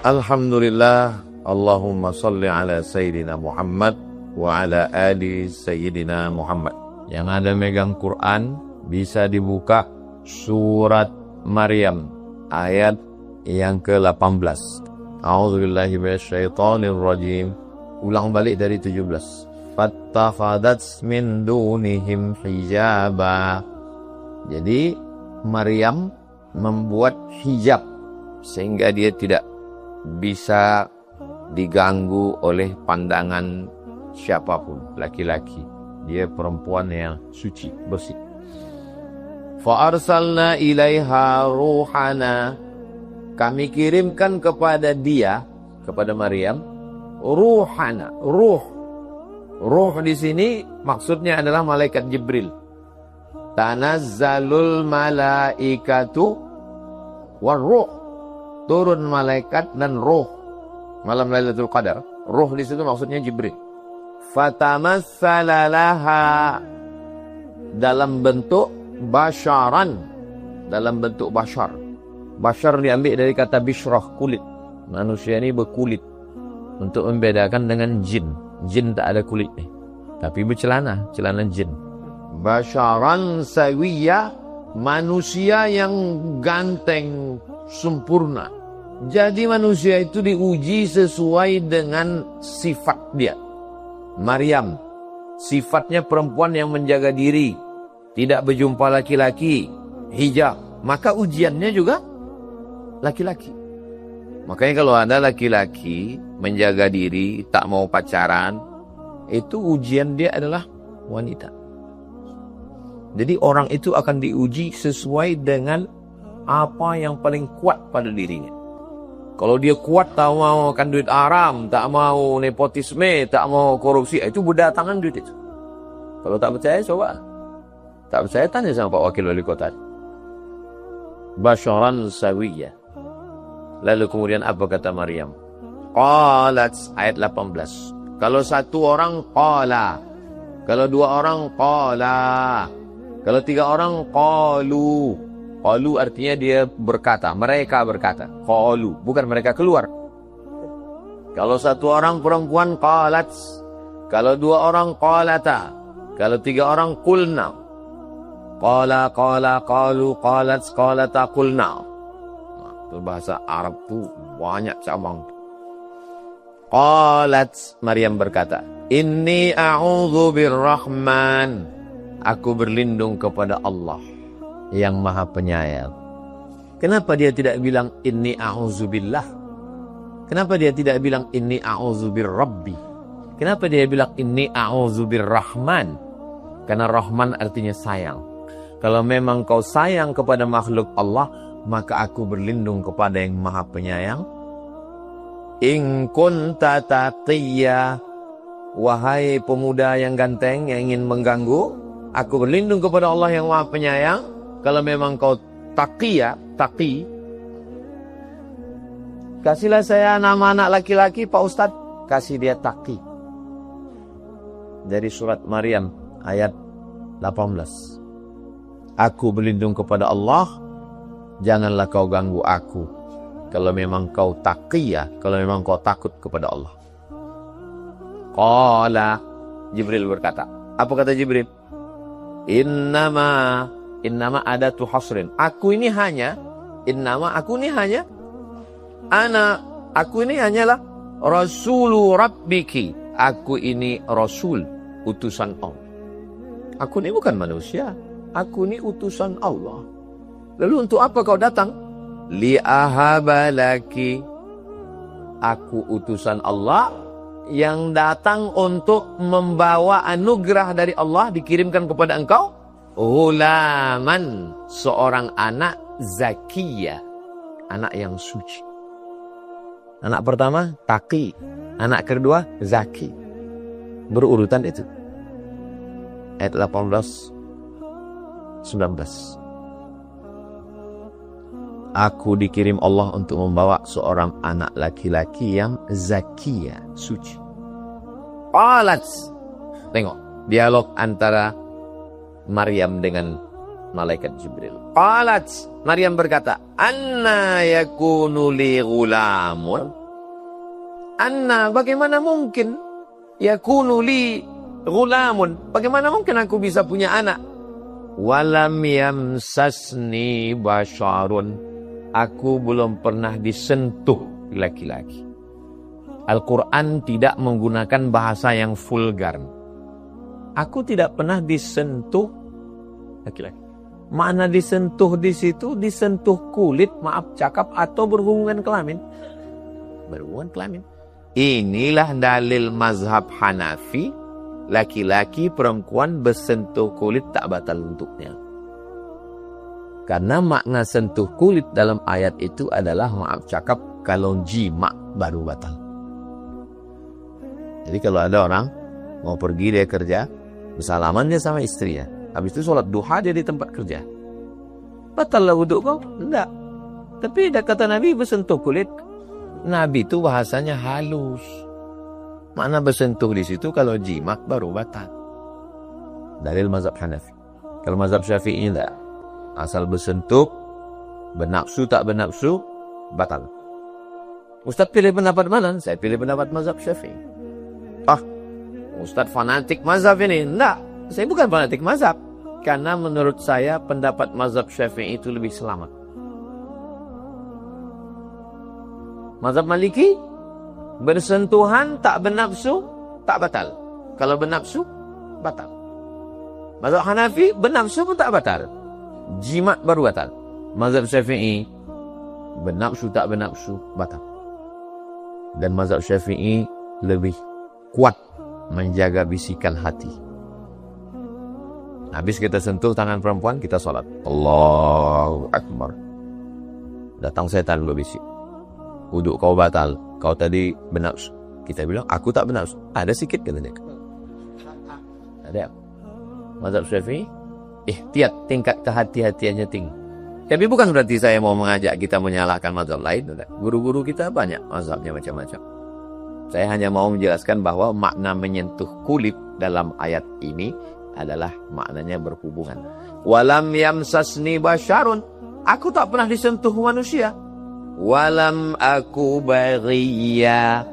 Alhamdulillah, Allahumma salli ala Sayyidina Muhammad wa ala ali Sayyidina Muhammad. Yang ada megang Quran bisa dibuka surat Maryam ayat yang ke-18. A'udzubillahi minasyaitonir rajim. Ulang balik dari 17. Fattafadat min dunihim hijaba. Jadi Maryam membuat hijab sehingga dia tidak bisa diganggu oleh pandangan siapapun, laki-laki. Dia perempuan yang suci, bersih. Fa arsalna ilaiha ruhana. Kami kirimkan kepada dia, kepada Maryam, ruhana, ruh. Ruh di sini maksudnya adalah malaikat Jibril. Tanazzalul malaikatu waruh. Turun malaikat dan ruh malam Lailatul Qadar. Ruh di situ maksudnya Jibril. Fatamassala laha, dalam bentuk basyaran, dalam bentuk bashar. Bashar diambil dari kata bishrah, kulit. Manusia ini berkulit untuk membedakan dengan jin. Jin tak ada kulit nih, tapi bercelana, celana jin. Basyaran sawiyya, manusia yang ganteng, sempurna. Jadi manusia itu diuji sesuai dengan sifat dia. Maryam, sifatnya perempuan yang menjaga diri, tidak berjumpa laki-laki, hijab. Maka ujiannya juga laki-laki. Makanya kalau ada laki-laki menjaga diri, tak mau pacaran, itu ujian dia adalah wanita. Jadi orang itu akan diuji sesuai dengan apa yang paling kuat pada dirinya. Kalau dia kuat tak mau makan duit haram, tak mau nepotisme, tak mau korupsi, itu berdatangan duit itu. Kalau tak percaya coba. Tak percaya tanya sama Pak Wakil Wali Kota. Basyaran sawiyya. Lalu kemudian apa kata Maryam? Qalat, ayat 18. Kalau satu orang qala, kalau dua orang qala, kalau tiga orang qalu. Qalu artinya dia berkata, mereka berkata. Qalu, bukan mereka keluar. Kalau satu orang perempuan qalat, kalau dua orang qalata, kalau tiga orang qulna. Qala, qala, qalu, qalat, qalata, qulna. Nah, itu bahasa Arab tuh banyak cabang. Qalat, Maryam berkata, inni a'udzu birrahman. Aku berlindung kepada Allah yang Maha Penyayang. Kenapa dia tidak bilang inni a'udzubillah? Kenapa dia tidak bilang inni a'udzubirrabbi? Kenapa dia bilang inni a'udzubirrahman? Karena Rahman artinya sayang. Kalau memang kau sayang kepada makhluk Allah, maka aku berlindung kepada yang Maha Penyayang. In kunta taqiyya, wahai pemuda yang ganteng yang ingin mengganggu, aku berlindung kepada Allah yang Maha Penyayang. Kalau memang kau taqiyya, taqi, kasihlah saya nama anak laki-laki, Pak Ustadz. Kasih dia taqi. Dari surat Maryam ayat 18. Aku berlindung kepada Allah, janganlah kau ganggu aku. Kalau memang kau taqiyya, kalau memang kau takut kepada Allah. Qala, Jibril berkata. Apa kata Jibril? Innama adatu hasrin. Aku ini hanya, aku ini hanya, aku ini hanyalah Rasulu Rabbiki. Aku ini Rasul, utusan Allah. Aku ini bukan manusia. Aku ini utusan Allah. Lalu untuk apa kau datang? Li'ahabalaki. Aku utusan Allah yang datang untuk membawa anugerah dari Allah dikirimkan kepada engkau. Ghulaman, seorang anak zakiyah, anak yang suci. Anak pertama taqi, anak kedua zaki. Berurutan itu. Ayat 18 19. Aku dikirim Allah untuk membawa seorang anak laki-laki yang zakiyah, suci. Qalat. Tengok dialog antara Maryam dengan malaikat Jibril. Qalat, Maryam berkata, anna yakunu li ghulamun. Anna, bagaimana mungkin yakunu li ghulamun? Bagaimana mungkin aku bisa punya anak? Walam yamsasni basyarun. Aku belum pernah disentuh laki-laki. Al-Quran tidak menggunakan bahasa yang vulgar. Aku tidak pernah disentuh laki-laki. Makna disentuh di situ, disentuh kulit, maaf cakap, atau berhubungan kelamin. Berhubungan kelamin. Inilah dalil mazhab Hanafi. Laki-laki perempuan bersentuh kulit tak batal untuknya. Karena makna sentuh kulit dalam ayat itu adalah maaf cakap, kalau jima baru batal. Jadi kalau ada orang mau pergi dia kerja, bersalaman dia sama istrinya, habis itu sholat duha dia di tempat kerja, batal lah wuduk kau? Enggak. Tapi dah kata Nabi bersentuh kulit. Nabi itu bahasanya halus. Makna bersentuh di situ kalau jima baru batal. Dalil mazhab Hanafi. Kalau mazhab Syafi'i enggak. Asal bersentuh, bernafsu tak bernafsu, batal. Ustaz pilih pendapat mana? Saya pilih pendapat mazhab Syafi'i. Ustaz fanatik mazhab ini. Enggak, saya bukan fanatik mazhab. Karena menurut saya pendapat mazhab Syafi'i itu lebih selamat. Mazhab Maliki, bersentuhan tak bernafsu, tak batal. Kalau bernafsu, batal. Mazhab Hanafi, bernafsu pun tak batal. Jimat baru batal. Mazhab Syafi'i, bernafsu tak bernafsu, batal. Dan mazhab Syafi'i lebih kuat menjaga bisikan hati. Habis kita sentuh tangan perempuan, kita sholat. Allahu Akbar. Datang setan berbisik. Wuduk kau batal. Kau tadi bernafsu. Kita bilang, aku tak bernafsu. Ada sikit kata dia. Ada. Mazhab Syafi'i, ihtiyat, tingkat kehati-hatiannya tinggi. Tapi bukan berarti saya mau mengajak kita menyalahkan mazhab lain. Guru-guru kita banyak mazhabnya macam-macam. Saya hanya mau menjelaskan bahwa makna menyentuh kulit dalam ayat ini adalah maknanya berhubungan. Walam yamsasni basyarun. Aku tak pernah disentuh manusia. Walam aku baghiya.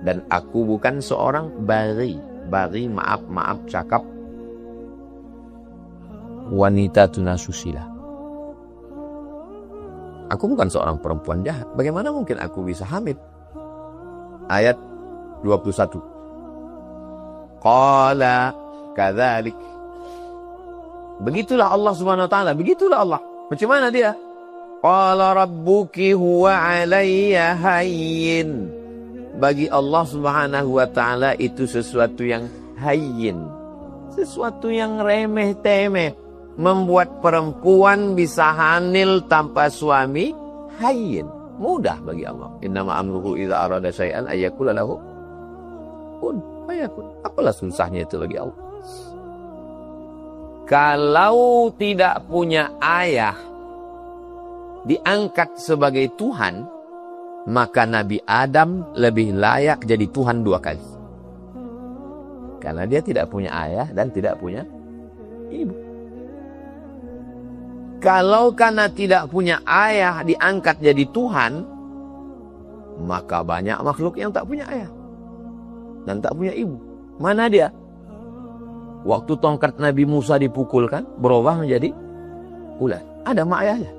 Dan aku bukan seorang baghi. Baghi maaf cakap. Wanita tunasusila. Aku bukan seorang perempuan jahat. Bagaimana mungkin aku bisa hamil? Ayat 21. Qala kadzalik. Begitulah Allah Subhanahu wa taala, begitulah Allah. Macam mana dia? Qala rabbuki huwa alayya hayyin. Bagi Allah Subhanahu wa taala itu sesuatu yang hayyin. Sesuatu yang remeh-temeh. Membuat perempuan bisa hamil tanpa suami, hayyin. Mudah bagi Allah. Innama amruhu idza arada syai'an ayyakula lahu kun fayakun. Apalah susahnya itu bagi Allah. Kalau tidak punya ayah diangkat sebagai Tuhan, maka Nabi Adam lebih layak jadi Tuhan 2 kali. Karena dia tidak punya ayah dan tidak punya ibu. Kalau karena tidak punya ayah diangkat jadi Tuhan, maka banyak makhluk yang tak punya ayah dan tak punya ibu. Mana dia? Waktu tongkat Nabi Musa dipukulkan, berubah menjadi ular. Ada mak ayahnya.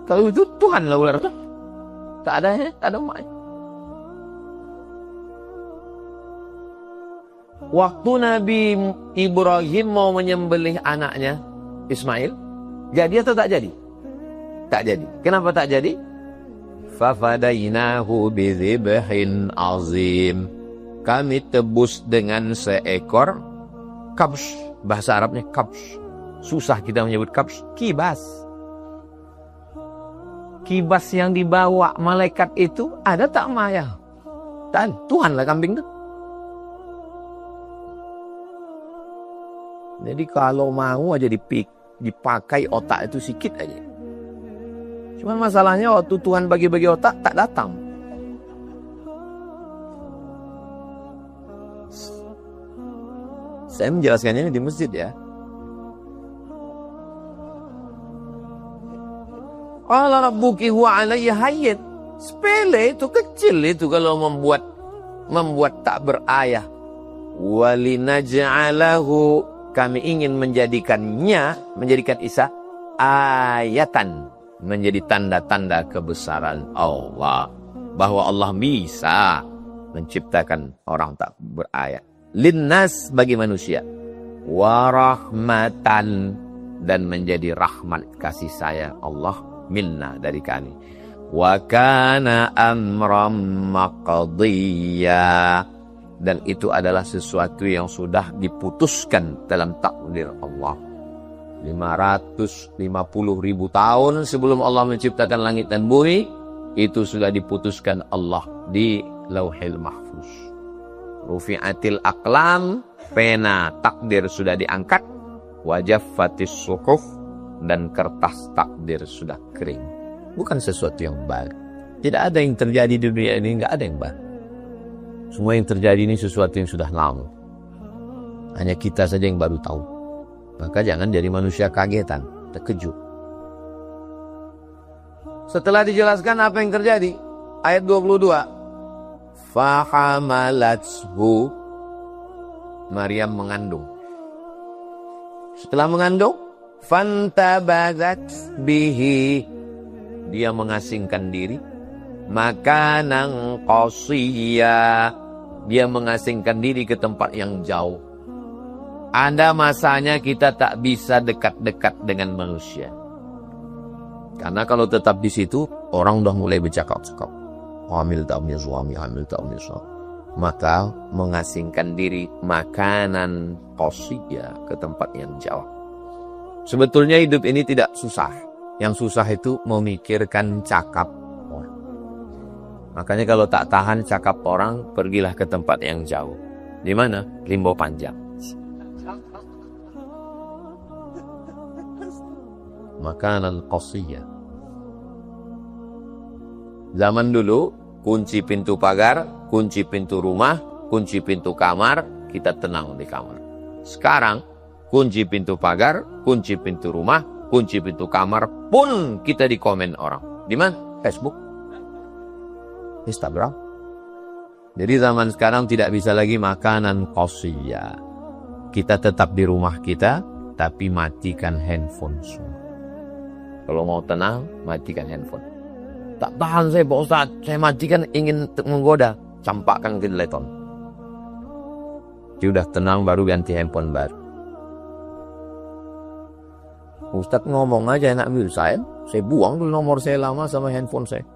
Kalau itu Tuhan lah ular itu. Tak ada ya, tak ada mak. Waktu Nabi Ibrahim mau menyembelih anaknya Ismail, jadi atau tak jadi? Tak jadi. Kenapa tak jadi? Fafadainahu bizibhin azim. Kami tebus dengan seekor kabs. Bahasa Arabnya kabs. Susah kita menyebut kabs. Kibas. Kibas yang dibawa malaikat itu ada tak maya? Tak, Tuhan lah kambing itu. Jadi kalau mau aja dipakai otak itu sedikit aja. Cuman masalahnya waktu Tuhan bagi-bagi otak tak datang. Saya menjelaskannya di masjid ya. Qala rabbuki huwa alayya hayyin. Sepele itu, kecil itu kalau membuat tak berayah. Walinaj'alahu, kami ingin menjadikan Isa ayatan, menjadi tanda-tanda kebesaran Allah, bahwa Allah bisa menciptakan orang tak berayah. Linnas, bagi manusia. Warahmatan, dan menjadi rahmat kasih sayang Allah minna, dari kami. Wa kana amram maqdiya, dan itu adalah sesuatu yang sudah diputuskan dalam takdir Allah. 550.000 tahun sebelum Allah menciptakan langit dan bumi, itu sudah diputuskan Allah di Lauhil Mahfuz. Rufi'atil aqlam, pena takdir sudah diangkat. Wajaffatis suhuf, dan kertas takdir sudah kering. Bukan sesuatu yang baru. Tidak ada yang terjadi di dunia ini, nggak ada yang baru. Semua yang terjadi ini sesuatu yang sudah lama. Hanya kita saja yang baru tahu. Maka jangan jadi manusia kagetan, terkejut. Setelah dijelaskan apa yang terjadi, ayat 22. Fahamalathu, Maryam mengandung. Setelah mengandung, fantabazat bihi, dia mengasingkan diri. Makanan qasiyya, dia mengasingkan diri ke tempat yang jauh. Ada masanya kita tak bisa dekat-dekat dengan manusia. Karena kalau tetap di situ, orang udah mulai bercakap-cakap. Hamil ta'umni suami, hamil ta'umni suami. Maka mengasingkan diri makanan qasiyya, ke tempat yang jauh. Sebetulnya hidup ini tidak susah. Yang susah itu memikirkan cakap orang. Makanya kalau tak tahan cakap orang, pergilah ke tempat yang jauh. Di mana? Limbo Panjang. Makanan qasiyya. Zaman dulu, kunci pintu pagar, kunci pintu rumah, kunci pintu kamar, kita tenang di kamar. Sekarang, kunci pintu pagar, kunci pintu rumah, kunci pintu kamar pun kita dikomen orang. Di mana? Facebook, Instagram. Jadi zaman sekarang tidak bisa lagi makanan qasiyya. Kita tetap di rumah kita, tapi matikan handphone semua. Kalau mau tenang, matikan handphone. Tak tahan saya Pak Ustaz, saya matikan, ingin menggoda, campakkan ke teleton. Sudah tenang baru ganti handphone baru. Ustaz ngomong aja enak ambil saya buang dulu nomor saya lama sama handphone saya.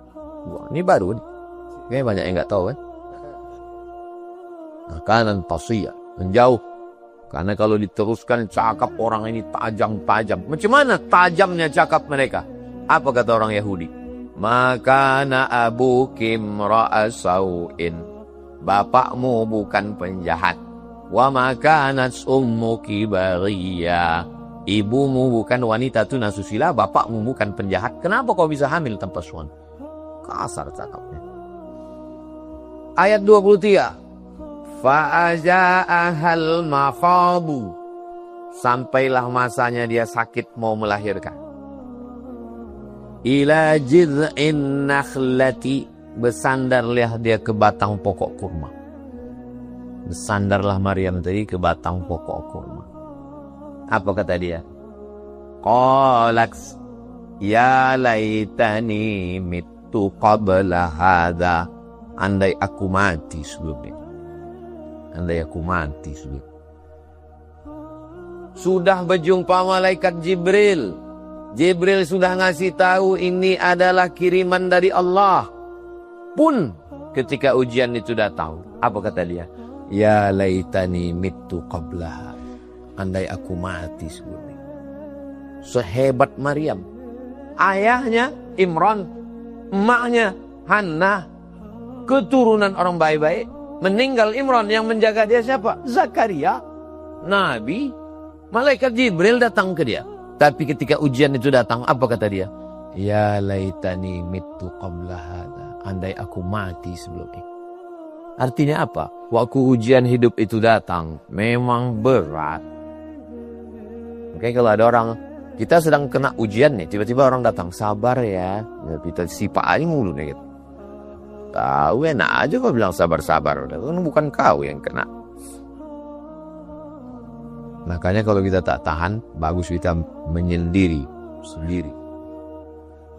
Buang. Ini baru nih. Kayaknya banyak yang nggak tahu kan. Makanan qasiyya, menjauh. Karena kalau diteruskan cakap orang ini tajam-tajam. Macam mana tajamnya cakap mereka? Apa kata orang Yahudi? Makana abuki imra'a sau'in. Bapakmu bukan penjahat. Wa makanat ummuki baghiyya. Ibumu bukan wanita tuna susila, bapakmu bukan penjahat. Kenapa kau bisa hamil tanpa suami? Kasar cakapnya. Ayat 23. Fa'aja'ahal makhadu. Sampailah masanya dia sakit mau melahirkan. Ila jiz'in nakhlati. Bersandarlah dia ke batang pokok kurma. Bersandarlah Maryam tadi ke batang pokok kurma. Apa kata dia? Qalat ya laitani mittu qabla hadha. Andai aku mati sebelumnya. Andai aku mati sebelum. Sudah berjumpa malaikat Jibril. Jibril sudah ngasih tahu ini adalah kiriman dari Allah. Pun ketika ujian itu datang, apa kata dia? Ya laitani mittu qabla. Andai aku mati sebelumnya. Sehebat Maryam. Ayahnya Imran, emaknya Hannah, keturunan orang baik-baik. Meninggal Imran, yang menjaga dia siapa? Zakaria, Nabi. Malaikat Jibril datang ke dia. Tapi ketika ujian itu datang, apa kata dia? Ya laitani mittu qabla hadha. Andai aku mati sebelum ini. Artinya apa? Waktu ujian hidup itu datang, memang berat. Oke, kalau ada orang Kita sedang kena ujian nih, tiba-tiba orang datang, sabar ya. Kita sipak aja mulu nih gitu. Tahu enak aja kau bilang sabar-sabar, bukan kau yang kena. Makanya kalau kita tak tahan, bagus kita menyendiri sendiri.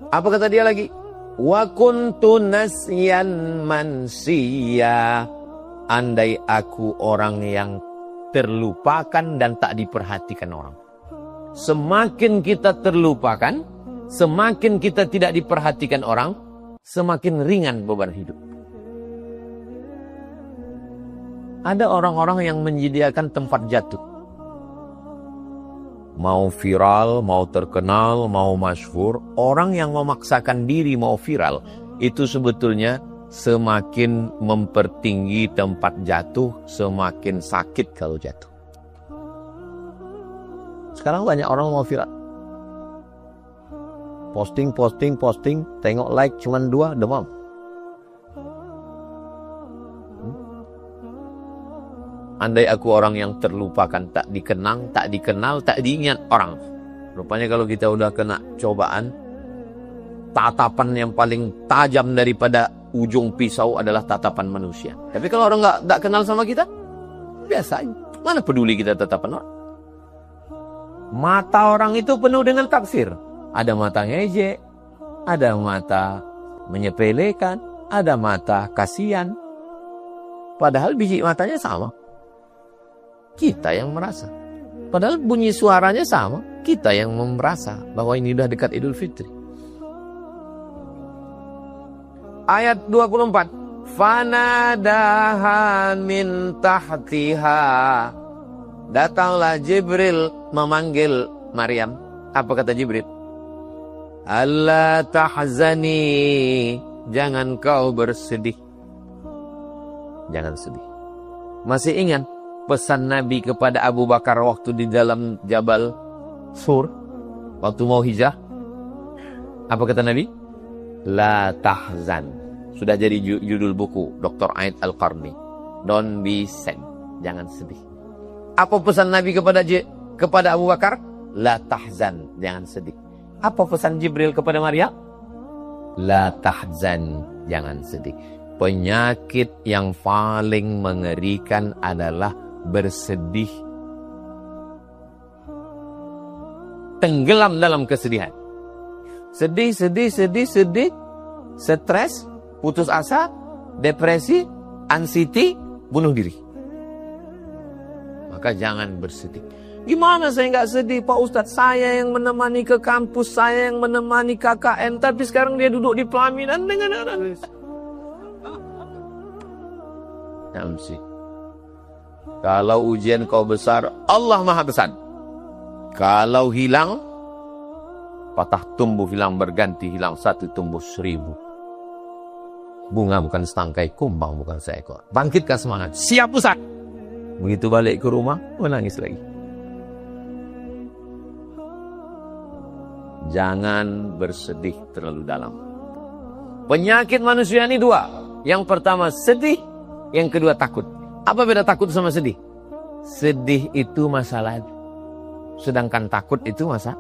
Apa kata dia lagi? Wa kuntu nasyan mansiya. Andai aku orang yang terlupakan dan tak diperhatikan orang. Semakin kita terlupakan, semakin kita tidak diperhatikan orang, semakin ringan beban hidup. Ada orang-orang yang menyediakan tempat jatuh. Mau viral, mau terkenal, mau masyhur, orang yang memaksakan diri mau viral, itu sebetulnya semakin mempertinggi tempat jatuh, semakin sakit kalau jatuh. Sekarang banyak orang mau viral. Posting, tengok like cuman 2, demam. Andai aku orang yang terlupakan, tak dikenang, tak dikenal, tak diingat orang. Rupanya kalau kita udah kena cobaan, tatapan yang paling tajam daripada ujung pisau adalah tatapan manusia. Tapi kalau orang nggak kenal sama kita, biasa aja. Mana peduli kita tatapan orang. Mata orang itu penuh dengan taksir. Ada mata ngejek, ada mata menyepelekan, ada mata kasihan. Padahal biji matanya sama. Kita yang merasa. Padahal bunyi suaranya sama. Kita yang merasa bahwa ini sudah dekat Idul Fitri. Ayat 24. Fanadaha min tahtiha. Datanglah Jibril memanggil Maryam. Apa kata Jibril? Allah tahzani. Jangan kau bersedih. Jangan sedih. Masih ingat pesan Nabi kepada Abu Bakar waktu di dalam Jabal Sur? Waktu mau hijrah? Apa kata Nabi? La tahzan. Sudah jadi judul buku Dr. Aid Al-Qarni. Don't be sad. Jangan sedih. Apa pesan Nabi kepada Abu Bakar? La tahzan, jangan sedih. Apa pesan Jibril kepada Maryam? La tahzan, jangan sedih. Penyakit yang paling mengerikan adalah bersedih. Tenggelam dalam kesedihan. Sedih, stres, putus asa, depresi, anxiety, bunuh diri. Maka jangan bersedih. Gimana saya nggak sedih Pak Ustadz? Saya yang menemani ke kampus, saya yang menemani KKN, tapi sekarang dia duduk di pelaminan dengan anak. Namsi. Kalau ujian kau besar, Allah Maha besar. Kalau hilang, patah tumbuh hilang berganti, hilang 1 tumbuh 1000. Bunga bukan setangkai, kumbang bukan seekor. Bangkitkan semangat, siap Ustaz. Begitu balik ke rumah, menangis lagi. Jangan bersedih terlalu dalam. Penyakit manusia ini 2. Yang pertama sedih, yang kedua takut. Apa beda takut sama sedih? Sedih itu masa lalu, sedangkan takut itu masa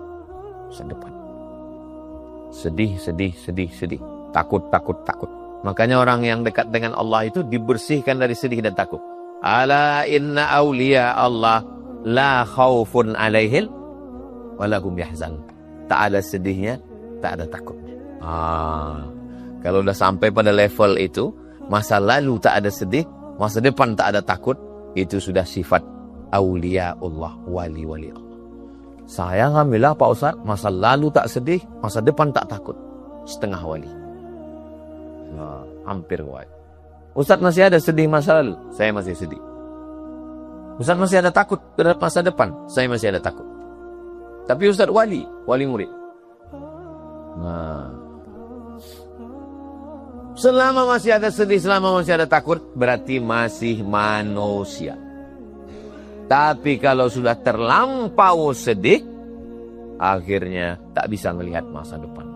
depan. Sedih. Takut. Makanya orang yang dekat dengan Allah itu dibersihkan dari sedih dan takut. Ala inna awliya Allah la khawfun alaihim walahum yahzan. Tak ada sedihnya, tak ada takutnya. Kalau udah sampai pada level itu, masa lalu tak ada sedih, masa depan tak ada takut, itu sudah sifat awliya Allah, wali-wali Allah. Saya alhamdulillah Pak Ustaz, masa lalu tak sedih, masa depan tak takut. Setengah wali. Hampir wali. Ustaz masih ada sedih masa lalu, saya masih sedih. Ustaz masih ada takut terhadap masa depan, saya masih ada takut. Tapi Ustaz wali murid. Selama masih ada sedih, selama masih ada takut, berarti masih manusia. Tapi kalau sudah terlampau sedih, akhirnya tak bisa melihat masa depan.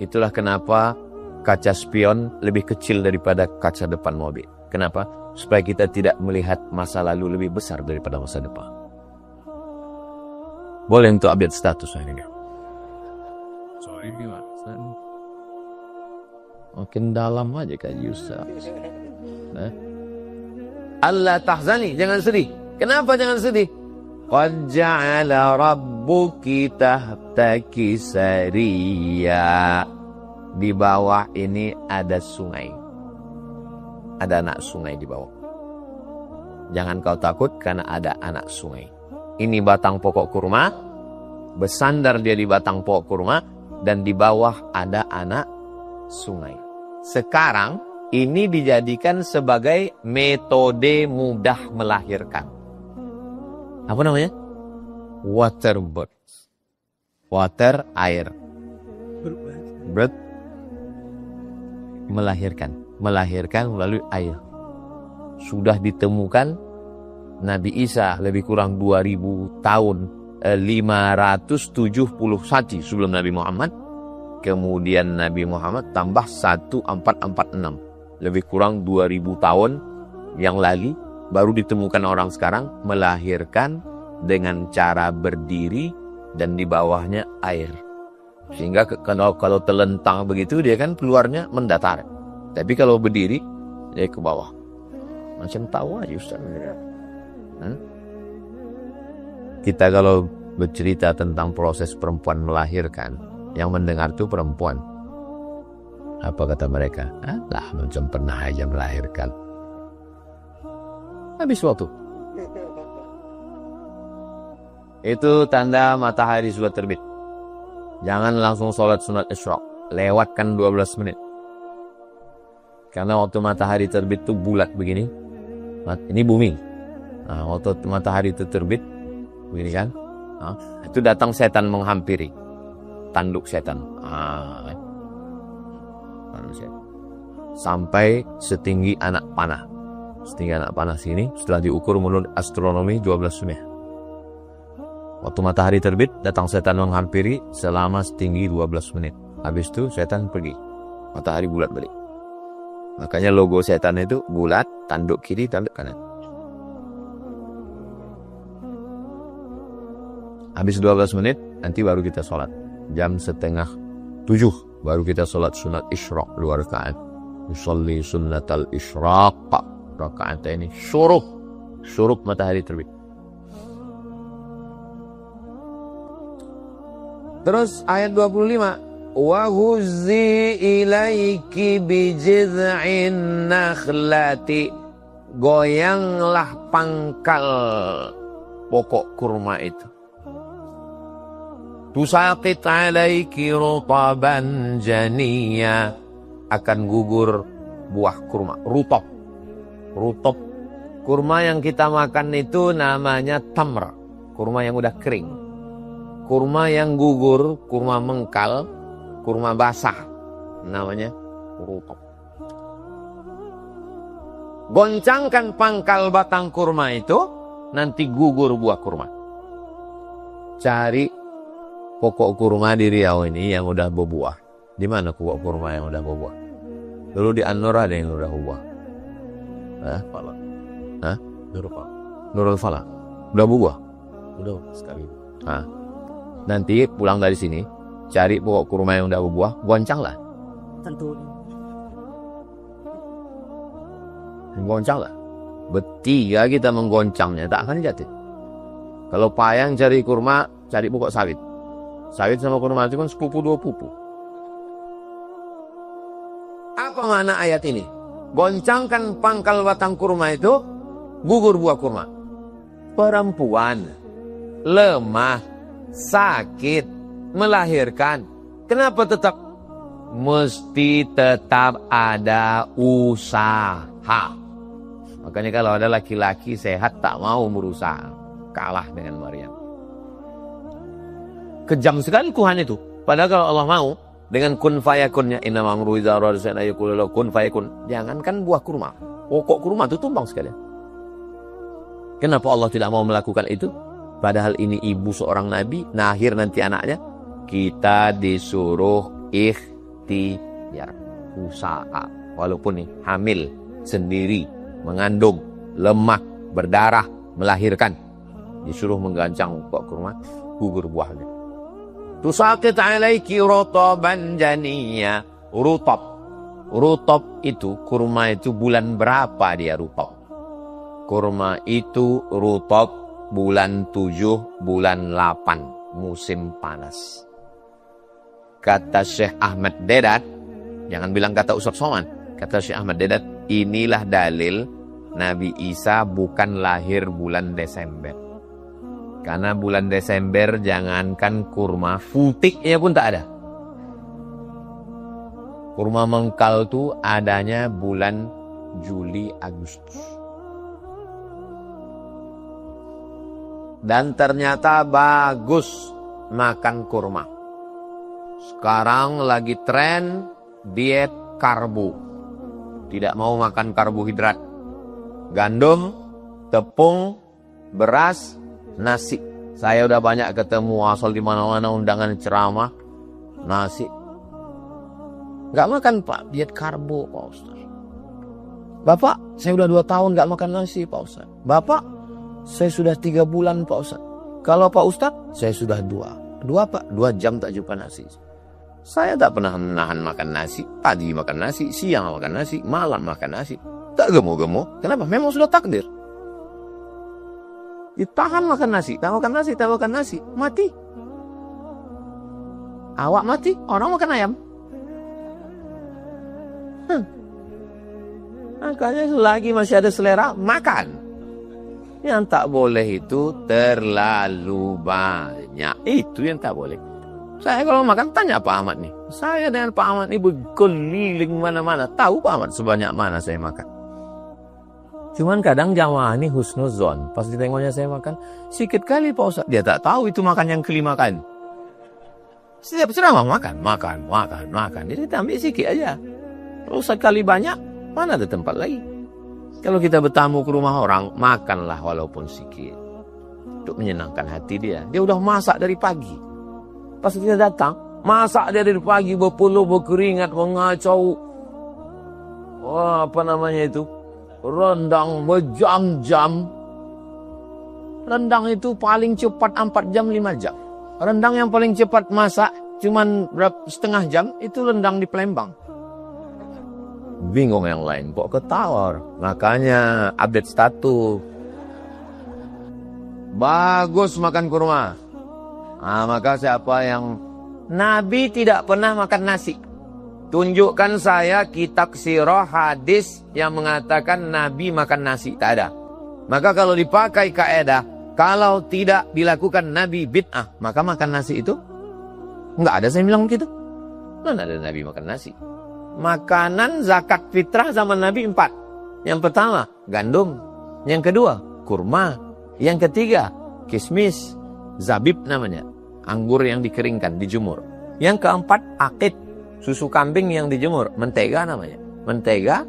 Itulah kenapa kaca spion lebih kecil daripada kaca depan mobil. Kenapa? Supaya kita tidak melihat masa lalu lebih besar daripada masa depan. Boleh untuk update status ini. Makin dalam aja kaji Ustaz. Nah. Allah tahzani, jangan sedih. Kenapa jangan sedih? Qad ja'ala rabbuki tahtaki sariya. Di bawah ini ada sungai. Ada anak sungai di bawah. Jangan kau takut karena ada anak sungai. Ini batang pokok kurma. Bersandar dia di batang pokok kurma. Dan di bawah ada anak sungai. Sekarang ini dijadikan sebagai metode mudah melahirkan. Apa namanya? Water birth. Water, air. Birth, melahirkan. Melahirkan melalui air. Sudah ditemukan Nabi Isa lebih kurang 2000 tahun 571 sebelum Nabi Muhammad. Kemudian Nabi Muhammad tambah 1446. Lebih kurang 2000 tahun yang lalu baru ditemukan orang sekarang melahirkan dengan cara berdiri dan di bawahnya air. Sehingga kalau terlentang begitu dia kan keluarnya mendatar. Tapi kalau berdiri dia ke bawah. Macam tahu aja Ustaz. Kita kalau bercerita tentang proses perempuan melahirkan, yang mendengar itu perempuan. Apa kata mereka? Alah, macam pernah aja melahirkan. Habis waktu. Itu tanda matahari sudah terbit. Jangan langsung sholat sunat isyraq. Lewatkan 12 menit. Karena waktu matahari terbit itu bulat begini. Ini bumi. Nah, waktu matahari itu terbit, begini kan. Nah, itu datang setan menghampiri. Tanduk setan. Sampai setinggi anak panah. Setinggi anak panah sini. Setelah diukur menurut astronomi 12 sunnah. Waktu matahari terbit, datang setan menghampiri selama setinggi 12 menit. Habis itu setan pergi. Matahari bulat balik. Makanya logo setan itu bulat, tanduk kiri, tanduk kanan. Habis 12 menit, nanti baru kita sholat. Jam 6:30 baru kita sholat sunat isyraq 2 rakaat. Yusalli sunnatal isyraq. Rakaat ini syuruk matahari terbit. Terus ayat 25. Wa huzzi ilaiki bijid'in nakhlati. Goyanglah pangkal pokok kurma itu. Tusaqit alaiki rutaban janiya. Akan gugur buah kurma. Rutop. Kurma yang kita makan itu namanya tamr. Kurma yang udah kering. Kurma yang gugur, kurma mengkal, kurma basah. Namanya rutop. Goncangkan pangkal batang kurma itu, nanti gugur buah kurma. Cari pokok kurma di Riau ini yang udah berbuah. Di mana pokok kurma yang udah berbuah? Dulu di An-Nur ada yang udah berbuah. Falah. Nurul Falah. Udah berbuah? Udah sekali. Nanti pulang dari sini, cari pokok kurma yang udah berbuah, goncanglah. Tentu. Goncanglah. Bertiga kita menggoncangnya, tak akan jatuh. Kalau payang cari kurma, cari pokok sawit. Sawit sama kurma itu kan sepupu dua pupu. Apa makna ayat ini? Goncangkan pangkal batang kurma itu, gugur buah kurma. Perempuan, lemah, sakit, melahirkan. Kenapa tetap? Mesti tetap ada usaha. Makanya kalau ada laki-laki sehat tak mau berusaha, kalah dengan Maryam. Kejam sekali Tuhan itu. Padahal kalau Allah mau, dengan kun fayakunnya, innama amruhu idza arada shay'an an yaqula lahu kun fayakun. Jangankan buah kurma, pokok kurma itu tumbang sekalian. Kenapa Allah tidak mau melakukan itu? Padahal ini ibu seorang nabi, nahir nanti anaknya. Kita disuruh ikhtiar, usaha. Walaupun nih hamil, sendiri, mengandung, lemah, berdarah, melahirkan. Disuruh menggancang pokok kurma. gugur buahnya. Tusaqit alaiki rutaban janiyya. Rutab itu, kurma itu bulan berapa dia rutab? Kurma itu rutab bulan 7, bulan 8, musim panas. Kata Syekh Ahmad Dedat, jangan bilang kata Ustaz Somad, kata Syekh Ahmad Dedat, inilah dalil Nabi Isa bukan lahir bulan Desember. Karena bulan Desember jangankan kurma, futiknya pun tak ada. Kurma mengkal itu adanya bulan Juli, Agustus. Dan ternyata bagus makan kurma. Sekarang lagi tren diet karbo. Tidak mau makan karbohidrat. Gandum, tepung, beras, nasi. Saya udah banyak ketemu asal di mana-mana undangan ceramah, nasi. Gak makan Pak, diet karbo Pak Ustaz. Bapak, saya udah 2 tahun gak makan nasi Pak Ustaz. Bapak, saya sudah 3 bulan Pak Ustaz. Kalau Pak Ustaz, saya sudah 2 Pak, 2 jam tak jumpa nasi. Saya tak pernah menahan makan nasi. Pagi makan nasi, siang makan nasi, malam makan nasi. Tak gemuk-gemuk. Kenapa? Memang sudah takdir. Ditahan makan nasi, tak makan nasi, tak makan nasi. Mati. Awak mati, orang makan ayam. Makanya selagi masih ada selera, makan. Yang tak boleh itu terlalu banyak. Itu yang tak boleh. Saya kalau makan tanya Pak Ahmad nih. Saya dengan Pak Ahmad ini berkeliling mana-mana. Tahu Pak Ahmad sebanyak mana saya makan. Cuman kadang jamaah ini husnuzon. Pas ditengoknya saya makan, sikit kali Pak Ustaz. Dia tak tahu itu makan yang kelima kan. Setiap ceramah makan. Jadi kita ambil sikit aja. Kalau sekali banyak, mana ada tempat lagi. Kalau kita bertamu ke rumah orang, makanlah walaupun sedikit. Untuk menyenangkan hati dia. Dia udah masak dari pagi. Pas kita datang, masak dia dari pagi, berpeluh, berkeringat, mengacau. Wah, apa namanya itu? Rendang berjam-jam. Rendang itu paling cepat 4 jam, 5 jam. Rendang yang paling cepat masak, cuman setengah jam, itu rendang di Palembang. Bingung yang lain, kok ketawa. Makanya update status. Bagus makan kurma. Maka siapa yang Nabi tidak pernah makan nasi, tunjukkan saya kitab sirah hadis yang mengatakan Nabi makan nasi. Tak ada. Maka kalau dipakai kaedah, kalau tidak dilakukan Nabi bid'ah, maka makan nasi itu enggak ada. Saya bilang begitu. Mana ada Nabi makan nasi. Makanan zakat fitrah zaman Nabi 4. Yang pertama, gandum. Yang kedua, kurma. Yang ketiga, kismis. Zabib namanya. Anggur yang dikeringkan, dijemur. Yang keempat, akid. Susu kambing yang dijemur. Mentega namanya. Mentega,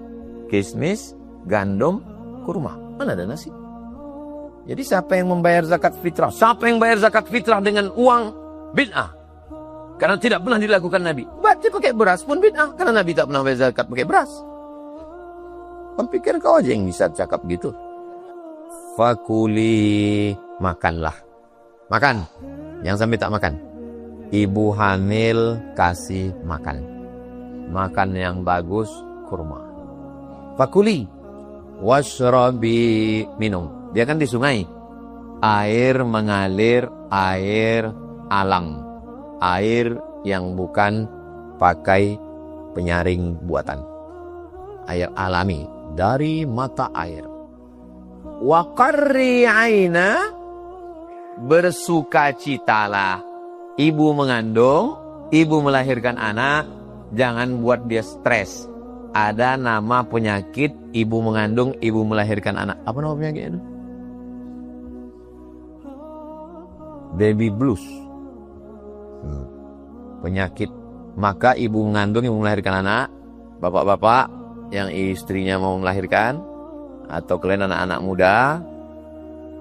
kismis, gandum, kurma. Mana ada nasi? Jadi siapa yang membayar zakat fitrah? Siapa yang bayar zakat fitrah dengan uang bid'ah? Karena tidak pernah dilakukan Nabi. Berarti pakai beras pun bid'ah. Karena Nabi tak pernah bayar zakat pakai beras. Kau pikir kau aja yang bisa cakap gitu. Fakuli, makanlah. Makan. Yang sampai tak makan. Ibu hamil kasih makan. Makan yang bagus, kurma. Fakuli. Washrabi, minum. Dia kan di sungai. Air mengalir, air alang. Air yang bukan pakai penyaring buatan. Air alami dari mata air. Wa qarri aina, bersukacitalah. Ibu mengandung, ibu melahirkan anak, jangan buat dia stres. Ada nama penyakit ibu mengandung, ibu melahirkan anak. Apa nama penyakit itu? Baby blues. Penyakit. Maka ibu mengandung, ibu melahirkan anak, bapak-bapak yang istrinya mau melahirkan, atau kalian anak-anak muda,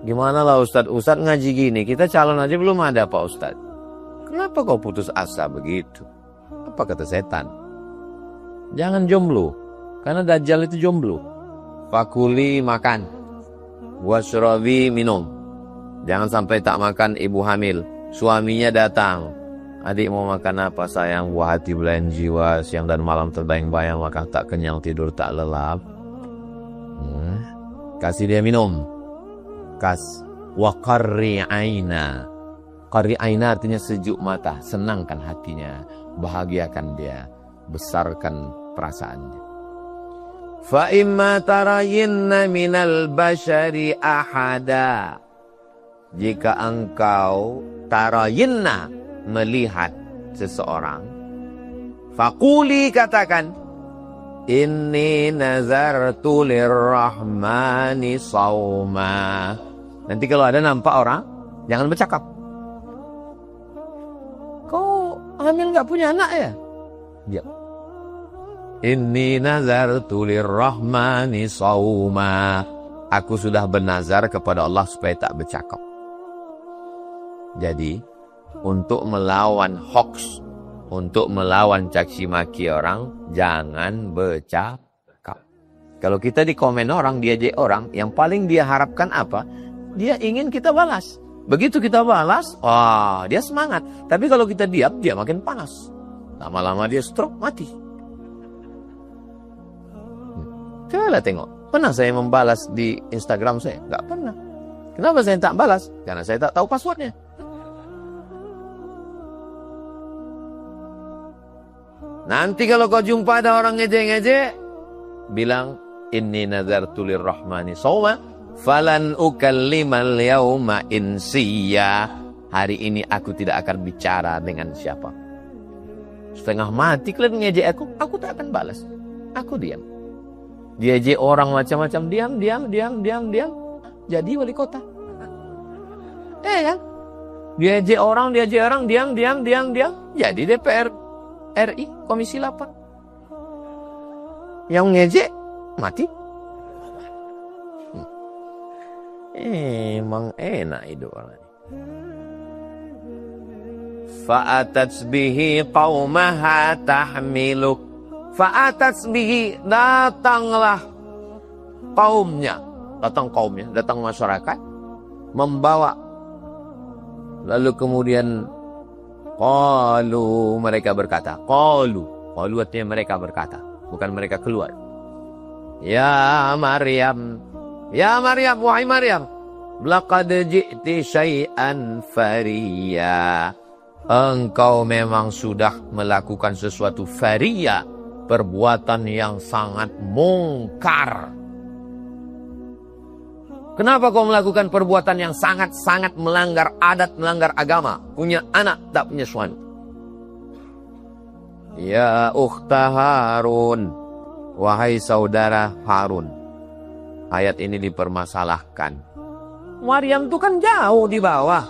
gimana lah Ustadz ngaji gini, kita calon aja belum ada Pak Ustadz. Kenapa kau putus asa begitu? Apa kata setan? Jangan jomblo, karena Dajjal itu jomblo. Fakuli, makan. Washrabi, minum. Jangan sampai tak makan ibu hamil. Suaminya datang. Adik mau makan apa sayang? Buah hati belayan jiwa, siang dan malam terbayang-bayang, maka tak kenyang tidur tak lelap. Kasih dia minum. Wa qarri aina. Qarri aina artinya sejuk mata, senangkan hatinya, bahagiakan dia, besarkan perasaannya. Fa imma tarayinna minal bashari ahada. Jika engkau tarayinna, melihat seseorang, faquli, katakan, inni nazartu lirrahmani sawma. Nanti kalau ada nampak orang, jangan bercakap. Kau hamil gak punya anak ya? Diam. Inni nazartu lirrahmani sawma. Aku sudah bernazar kepada Allah supaya tak bercakap. Jadi, untuk melawan hoax, untuk melawan caci maki orang, jangan bercakap. Kalau kita di komen orang, diajak orang, yang paling dia harapkan apa? Dia ingin kita balas. Begitu kita balas, wah, dia semangat. Tapi kalau kita diam, dia makin panas. Lama-lama dia stroke, mati. Coba tengok. Pernah saya membalas di Instagram saya? Enggak pernah. Kenapa saya tak balas? Karena saya tak tahu passwordnya. Nanti kalau kau jumpa ada orang ngejek-ngejek, bilang, inni nazartu lirrahmani sawma, falan ukallimal yauma insiya. Hari ini aku tidak akan bicara dengan siapa. Setengah mati kalian ngejek aku tak akan balas. Aku diam. Diajak orang macam-macam, diam. Jadi wali kota. Kan? Diajak orang, diam. Jadi DPR RI Komisi 8. Yang ngejek mati. Emang enak hidup orang ini. Fa'atat bihi qaumaha tahmiluk. Fa'atat bihi, datanglah kaumnya, datang masyarakat membawa. Lalu kemudian qalu, mereka berkata. Qalu artinya mereka berkata, bukan mereka keluar. Ya Maryam, wahai Maryam, laqad ji'ti syai'an fariya. Engkau memang sudah melakukan sesuatu fariya, perbuatan yang sangat mungkar. Kenapa kau melakukan perbuatan yang sangat-sangat melanggar adat, melanggar agama? Punya anak, tak punya suami. Ya ukhta Harun, wahai saudara Harun. Ayat ini dipermasalahkan. Maryam itu kan jauh di bawah,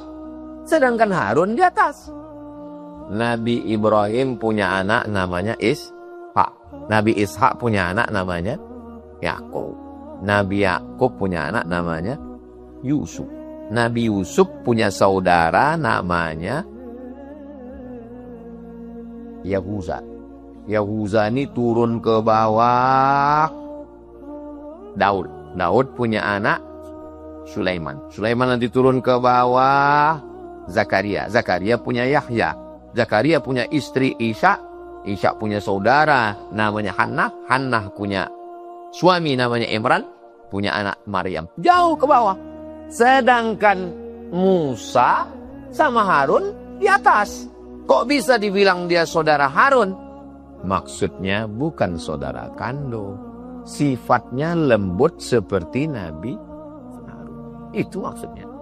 sedangkan Harun di atas. Nabi Ibrahim punya anak namanya Ishak. Nabi Ishak punya anak namanya Yakub. Nabi Yakub punya anak namanya Yusuf. Nabi Yusuf punya saudara namanya Yahuza. Yahuza ini turun ke bawah Daud. Daud punya anak Sulaiman. Sulaiman nanti turun ke bawah Zakaria. Zakaria punya Yahya. Zakaria punya istri Isya. Isya punya saudara namanya Hannah. Hannah punya suami namanya Imran, punya anak Maryam. Jauh ke bawah. Sedangkan Musa sama Harun di atas. Kok bisa dibilang dia saudara Harun? Maksudnya bukan saudara kandung. Sifatnya lembut seperti Nabi Harun. Itu maksudnya.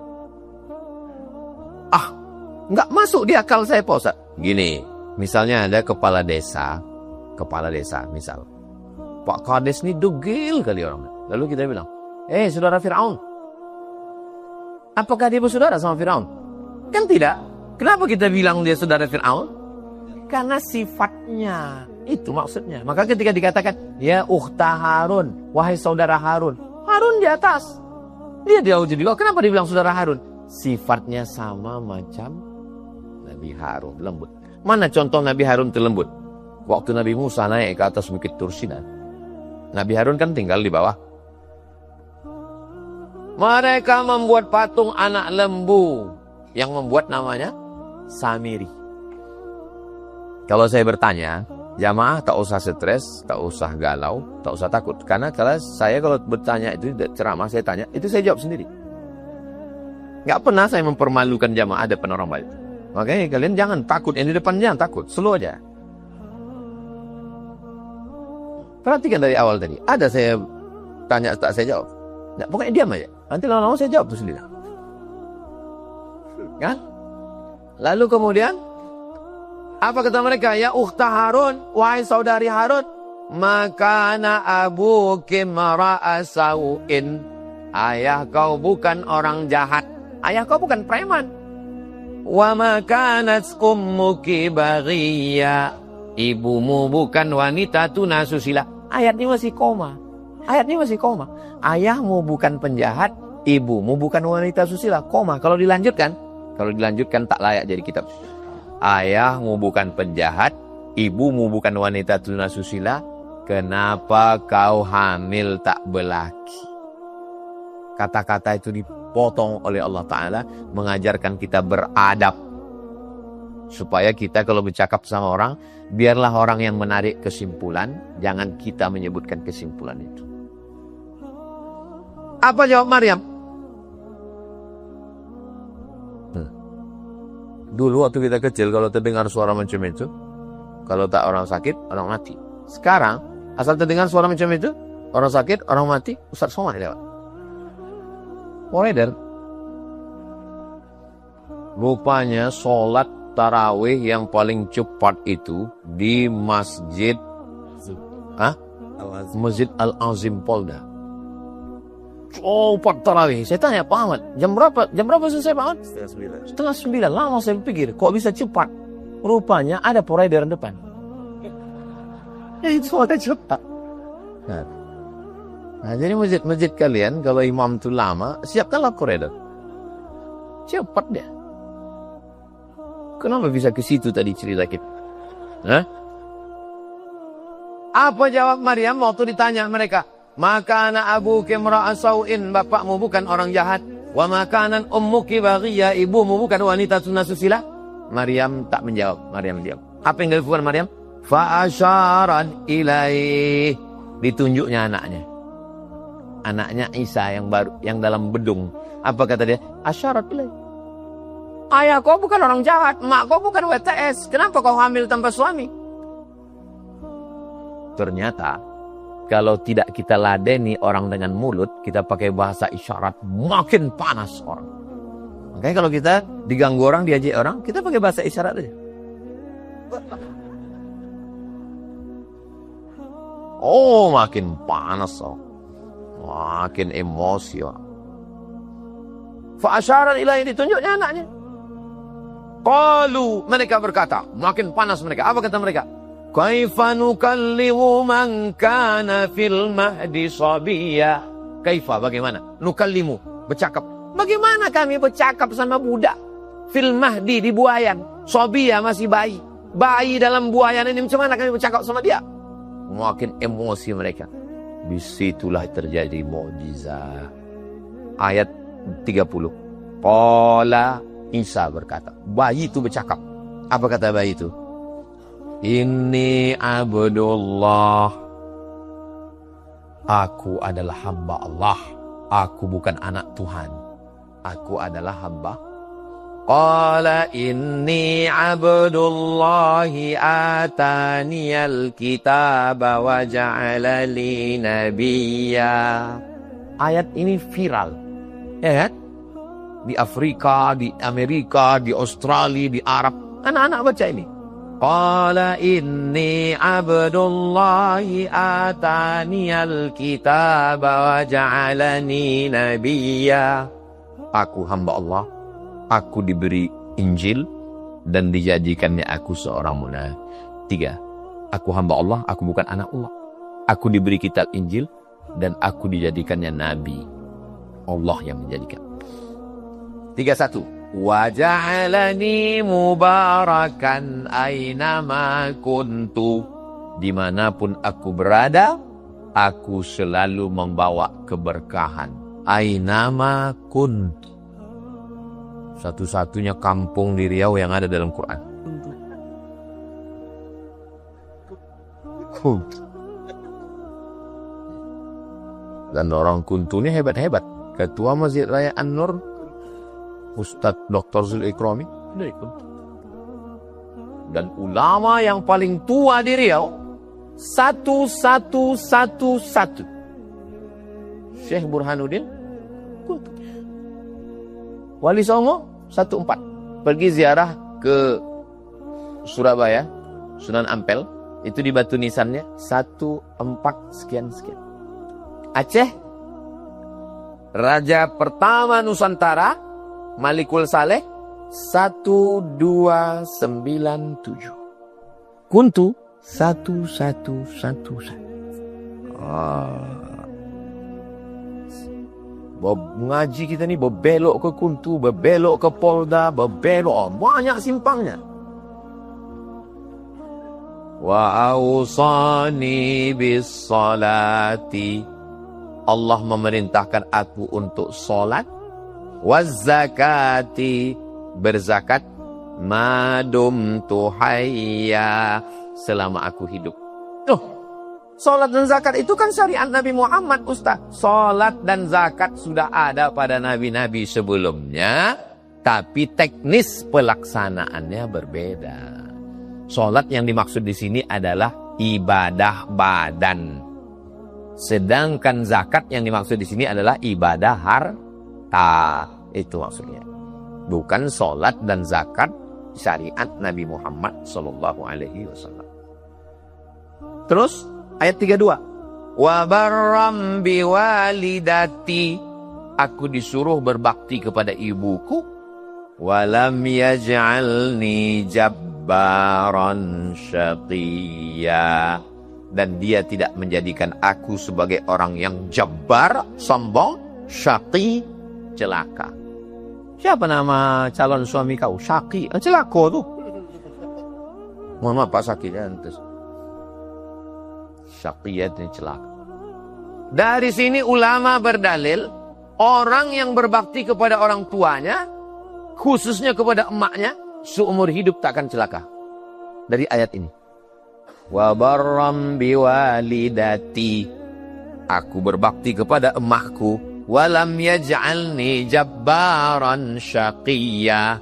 Nggak masuk di akal saya, Pak Ustaz. Gini, misalnya ada kepala desa misal. Pak Kades ini degil kali orang. Lalu kita bilang, saudara Fir'aun. Apakah dia bersaudara sama Fir'aun? Kan tidak. Kenapa kita bilang dia saudara Fir'aun? Karena sifatnya. Itu maksudnya. Maka ketika dikatakan, ya ukhta Harun, wahai saudara Harun. Harun di atas. Dia jauh jadi bawah. Kenapa dibilang saudara Harun? Sifatnya sama macam Nabi Harun, lembut. Mana contoh Nabi Harun terlembut? Waktu Nabi Musa naik ke atas bukit Tursinan. Nabi Harun kan tinggal di bawah. Mereka membuat patung anak lembu. Yang membuat namanya Samiri. Kalau saya bertanya, jamaah tak usah stres, tak usah galau, tak usah takut. Karena kalau bertanya itu ceramah, saya tanya, itu saya jawab sendiri. Nggak pernah saya mempermalukan jamaah depan orang banyak. Makanya kalian jangan takut, yang di depan jangan takut, slow aja. Perhatikan dari awal tadi, ada saya tanya tak saya jawab. Nggak, pokoknya diam aja. Nanti lama-lama saya jawab tuh sendiri. Kan? Lalu kemudian apa kata mereka? Ya ukhta Harun, wahai saudari Harun, makana abuki mara'a sau'in. Ayah kau bukan orang jahat. Ayah kau bukan preman. Wa makanat ummuki baghiya. Ibumu bukan wanita tunasusila. Ayat ini masih koma. Ayat ini masih koma. Ayahmu bukan penjahat, ibumu bukan wanita susila. Koma. Kalau dilanjutkan tak layak jadi kitab. Ayahmu bukan penjahat, ibumu bukan wanita tunasusila. Kenapa kau hamil tak belaki? Kata-kata itu dipotong oleh Allah Ta'ala, mengajarkan kita beradab. Supaya kita kalau bercakap sama orang, biarlah orang yang menarik kesimpulan, jangan kita menyebutkan kesimpulan itu. Apa jawab Maryam? Dulu waktu kita kecil, kalau terdengar suara macam itu, kalau tak orang sakit, orang mati. Sekarang, asal terdengar suara macam itu, orang sakit, orang mati, Ustaz Somad lewat. Moeder. Rupanya sholat tarawih yang paling cepat itu di Masjid Masjid Al-Azim Polda. Cepat tarawih. Saya tanya Pak Ahmad, jam berapa selesai Pak Ahmad? Setengah 9. Lama saya pikir, kok bisa cepat? Rupanya ada provider depan. Ya itu sholatnya cepat. Nah, jadi masjid-masjid kalian, kalau imam itu lama, siapkanlah provider. Cepat dia. Kenapa bisa ke situ tadi cerita kita? Apa jawab Maryam waktu ditanya mereka? Makana abuki imra'a sau'in, bapakmu bukan orang jahat. Wa makanan ummuki baghiya, ibumu bukan wanita tunasusila. Maryam tak menjawab, Maryam diam. Apa yang dilakukan Maryam? Fa asyaran ilaih, ditunjuknya anaknya. Anaknya Isa yang dalam bedung. Apa kata dia? Asyarat ilaih. Ayah kau bukan orang jahat, mak kau bukan WTS. Kenapa kau hamil tanpa suami? Ternyata kalau tidak kita ladeni orang dengan mulut, kita pakai bahasa isyarat, makin panas orang. Makanya kalau kita diganggu orang, diajak orang, kita pakai bahasa isyarat aja. Oh, makin panas orang. Makin emosi orang. Fa'asyaran ilahi, ditunjuknya anaknya. Qalu, mereka berkata, makin panas mereka. Apa kata mereka? Kaifa nukallimu man kana fil mahdi sabiyya. Kaifa, bagaimana? Nukallimu, bercakap. Bagaimana kami bercakap sama budak? Fil mahdi, di buayan. Sabiyya, masih bayi. Bayi dalam buayan ini, macam mana kami bercakap sama dia? Makin emosi mereka. Disitulah terjadi mukjizat. Ayat 30. Qala, Isa berkata. Bayi itu bercakap. Apa kata bayi itu? Inni abdullah. Aku adalah hamba Allah. Aku bukan anak Tuhan. Aku adalah hamba. Qala inni abdullahi ataniyal kitaba wa ja'alali nabiyya. Ayat ini viral. Ya kan? Di Afrika, di Amerika, di Australia, di Arab. Anak-anak baca ini. Qala inni abdullahi ataniyal kitaba wa ja'alani nabiyya. Aku hamba Allah. Aku diberi Injil dan dijadikannya aku seorang nabi. 3. Aku hamba Allah, aku bukan anak Allah. Aku diberi kitab Injil dan aku dijadikannya nabi. Allah yang menjadikan. 31. Wa ja'alani mubarakan aynama kuntu. Dimanapun aku berada, aku selalu membawa keberkahan. Aynama kuntu. Satu-satunya kampung di Riau yang ada dalam Quran. Kuntu. Dan orang Kuntu ini hebat-hebat. Ketua Masjid Raya An-Nur, Ustadz Dr. Zulikrami dari Kuntu. Dan ulama yang paling tua di Riau 1111 Syekh Burhanuddin Kuntu. Wali Songo 14. Pergi ziarah ke Surabaya, Sunan Ampel, itu di batu nisannya 14 sekian. Aceh, Raja pertama Nusantara Malikul Saleh 1297. Kuntu 1111. Ngaji kita ni berbelok ke Kuntu, berbelok ke Polda, berbelok banyak simpangnya. Wa awsani bis salati, Allah memerintahkan aku untuk salat, waz zakati, berzakat, madum tuhayya, selama aku hidup. Salat dan zakat itu kan syariat Nabi Muhammad, Ustaz. Salat dan zakat sudah ada pada nabi-nabi sebelumnya, tapi teknis pelaksanaannya berbeda. Salat yang dimaksud di sini adalah ibadah badan. Sedangkan zakat yang dimaksud di sini adalah ibadah harta. Itu maksudnya. Bukan salat dan zakat syariat Nabi Muhammad SAW. Terus ayat 32. Wa barram biwalidati, aku disuruh berbakti kepada ibuku. Walam yaj'alni jabbaran syaqiyya, dan dia tidak menjadikan aku sebagai orang yang jabbar, sombong, syaqi, celaka. Siapa nama calon suami kau? Syaqi, celaka tu. Mohon maaf Pak Syaqi, syaqiyat ini celaka. Dari sini ulama berdalil, orang yang berbakti kepada orang tuanya, khususnya kepada emaknya, seumur hidup tak akan celaka. Dari ayat ini. Wa barram biwalidati, aku berbakti kepada emakku, walam yaj'alni jabbaran syaqiyya,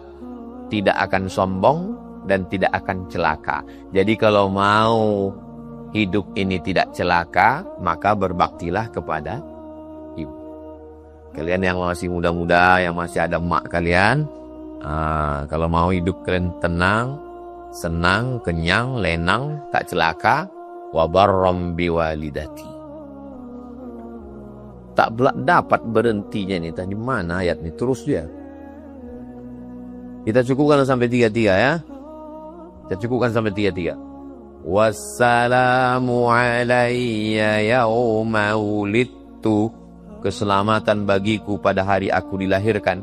tidak akan sombong dan tidak akan celaka. Jadi kalau mau hidup ini tidak celaka, maka berbaktilah kepada ibu. Kalian yang masih muda-muda, yang masih ada emak kalian, kalau mau hidup kalian tenang, senang, kenyang, lenang, tak celaka, wa barram biwalidati. Tak dapat berhentinya nih. Tadi mana ayat ini? Terus dia. Kita cukupkan sampai 33 ya. Kita cukupkan sampai 33. Wassalamu alayya yawma wulidtu, keselamatan bagiku pada hari aku dilahirkan.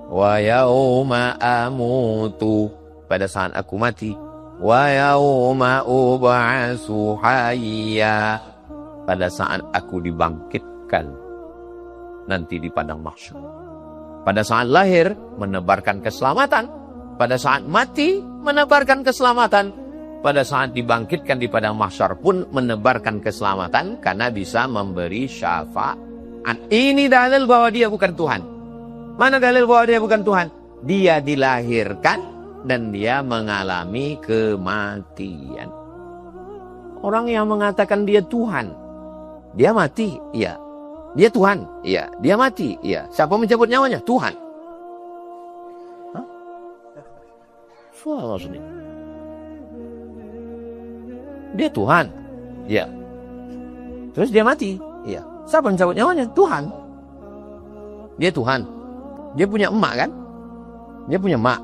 Wa yawma amutu, pada saat aku mati. Wa yawma ub'atsu hayya, pada saat aku dibangkitkan nanti di padang mahsyar. Pada saat lahir menebarkan keselamatan, pada saat mati menebarkan keselamatan, pada saat dibangkitkan di padang mahsyar pun menebarkan keselamatan karena bisa memberi syafaat. Ini dalil bahwa dia bukan Tuhan. Mana dalil bahwa dia bukan Tuhan? Dia dilahirkan dan dia mengalami kematian. Orang yang mengatakan dia Tuhan, dia mati, iya. Dia Tuhan, iya. Dia mati, iya. Siapa mencabut nyawanya? Tuhan. Hah? Soal maksudnya. Dia Tuhan, iya. Terus dia mati, iya. Siapa mencabut nyawanya? Tuhan. Dia Tuhan. Dia punya emak kan? Dia punya emak.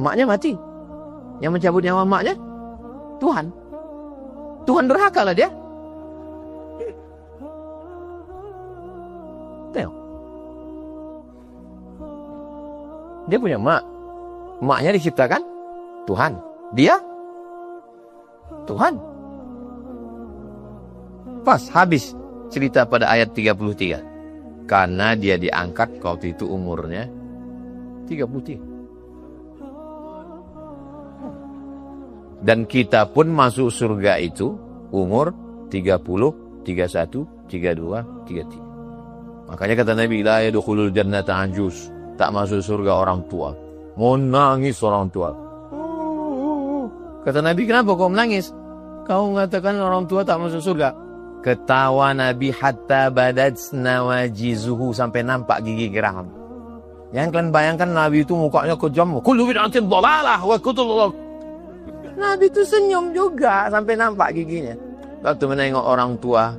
Emaknya mati. Yang mencabut nyawa emaknya? Tuhan. Tuhan durhaka lah dia. Tengok. Dia punya emak. Emaknya diciptakan Tuhan. Dia Tuhan. Pas habis cerita pada ayat 33. Karena dia diangkat waktu itu umurnya 33. Dan kita pun masuk surga itu umur 30, 31, 32, 33. Makanya kata Nabi, la yadkhulul jannata anjus. Tak masuk surga orang tua. Mau nangis orang tua. Kata Nabi, kenapa kau menangis? Kau mengatakan orang tua tak masuk surga. Ketawa Nabi hatta badatsna wajizuhu, sampai nampak gigi geram. Yang kalian bayangkan Nabi itu mukanya kejam. Kullu bid'atin dhalalah wa kullu. Nabi itu senyum juga sampai nampak giginya. Waktu menengok orang tua.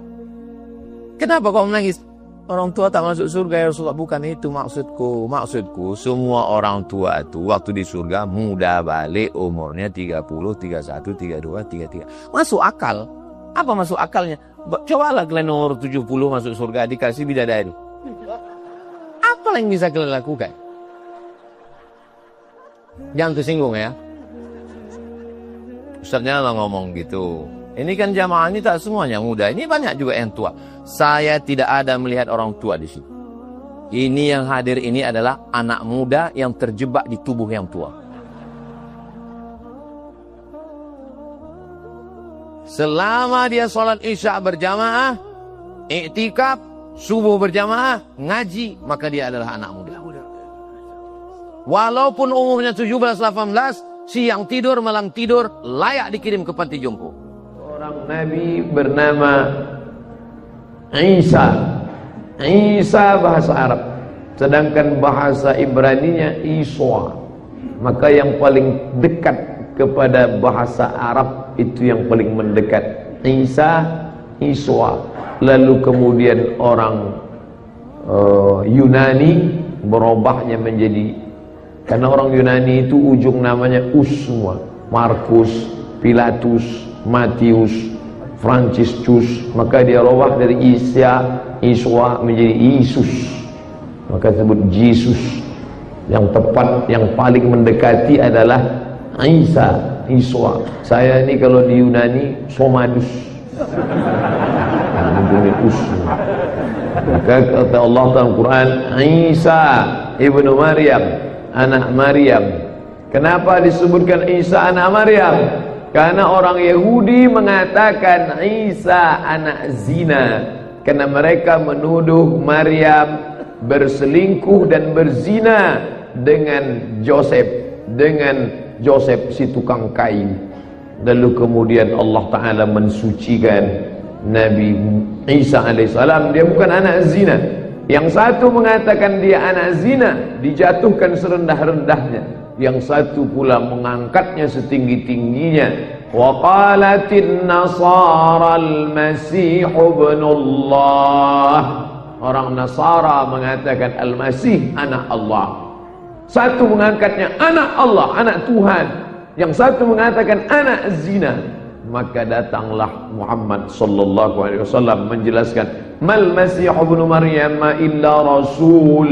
Kenapa kau menangis? Orang tua tak masuk surga ya Rasulullah. Bukan itu maksudku. Maksudku semua orang tua itu waktu di surga muda balik umurnya 30, 31, 32, 33. Masuk akal. Apa masuk akalnya? Cobalah kalian umur 70 masuk surga dikasih bidadari. Apa yang bisa kalian lakukan? Jangan tersinggung ya. Ustaznya lah ngomong gitu. Ini kan jamaah ini tak semuanya muda. Ini banyak juga yang tua. Saya tidak ada melihat orang tua di sini. Ini yang hadir ini adalah anak muda yang terjebak di tubuh yang tua. Selama dia sholat isya berjamaah, iktikaf, subuh berjamaah, ngaji, maka dia adalah anak muda. Walaupun umurnya 17-18, siang tidur, malam tidur, layak dikirim ke panti jompo. Orang Nabi bernama Isa. Isa bahasa Arab. Sedangkan bahasa Ibraninya Iswa. Maka yang paling dekat kepada bahasa Arab itu yang paling mendekat. Isa, Iswa. Lalu kemudian orang Yunani berubahnya menjadi, karena orang Yunani itu ujung namanya Usma, Markus, Pilatus, Matius, Franciscus, maka dia robah dari Isa, Iswa menjadi Yesus, maka disebut Yesus. Yang tepat, yang paling mendekati adalah Isa, Iswa. Saya ini kalau di Yunani Somadus, maka kata Allah dalam Quran, Isa ibnu Maryam, anak Maryam. Kenapa disebutkan Isa anak Maryam? Karena orang Yahudi mengatakan Isa anak zina, karena mereka menuduh Maryam berselingkuh dan berzina dengan Joseph si tukang kayu. Lalu kemudian Allah Ta'ala mensucikan Nabi Isa alaihissalam, dia bukan anak zina. Yang satu mengatakan dia anak zina, dijatuhkan serendah-rendahnya. Yang satu pula mengangkatnya setinggi-tingginya. Wa qalatin nasara al-masih ibnullah. Orang Nasara mengatakan Al-Masih anak Allah. Satu mengangkatnya anak Allah, anak Tuhan. Yang satu mengatakan anak zina. Maka datanglah Muhammad sallallahu alaihi wasallam menjelaskan, mal masih ibnu Maryam illa rasul.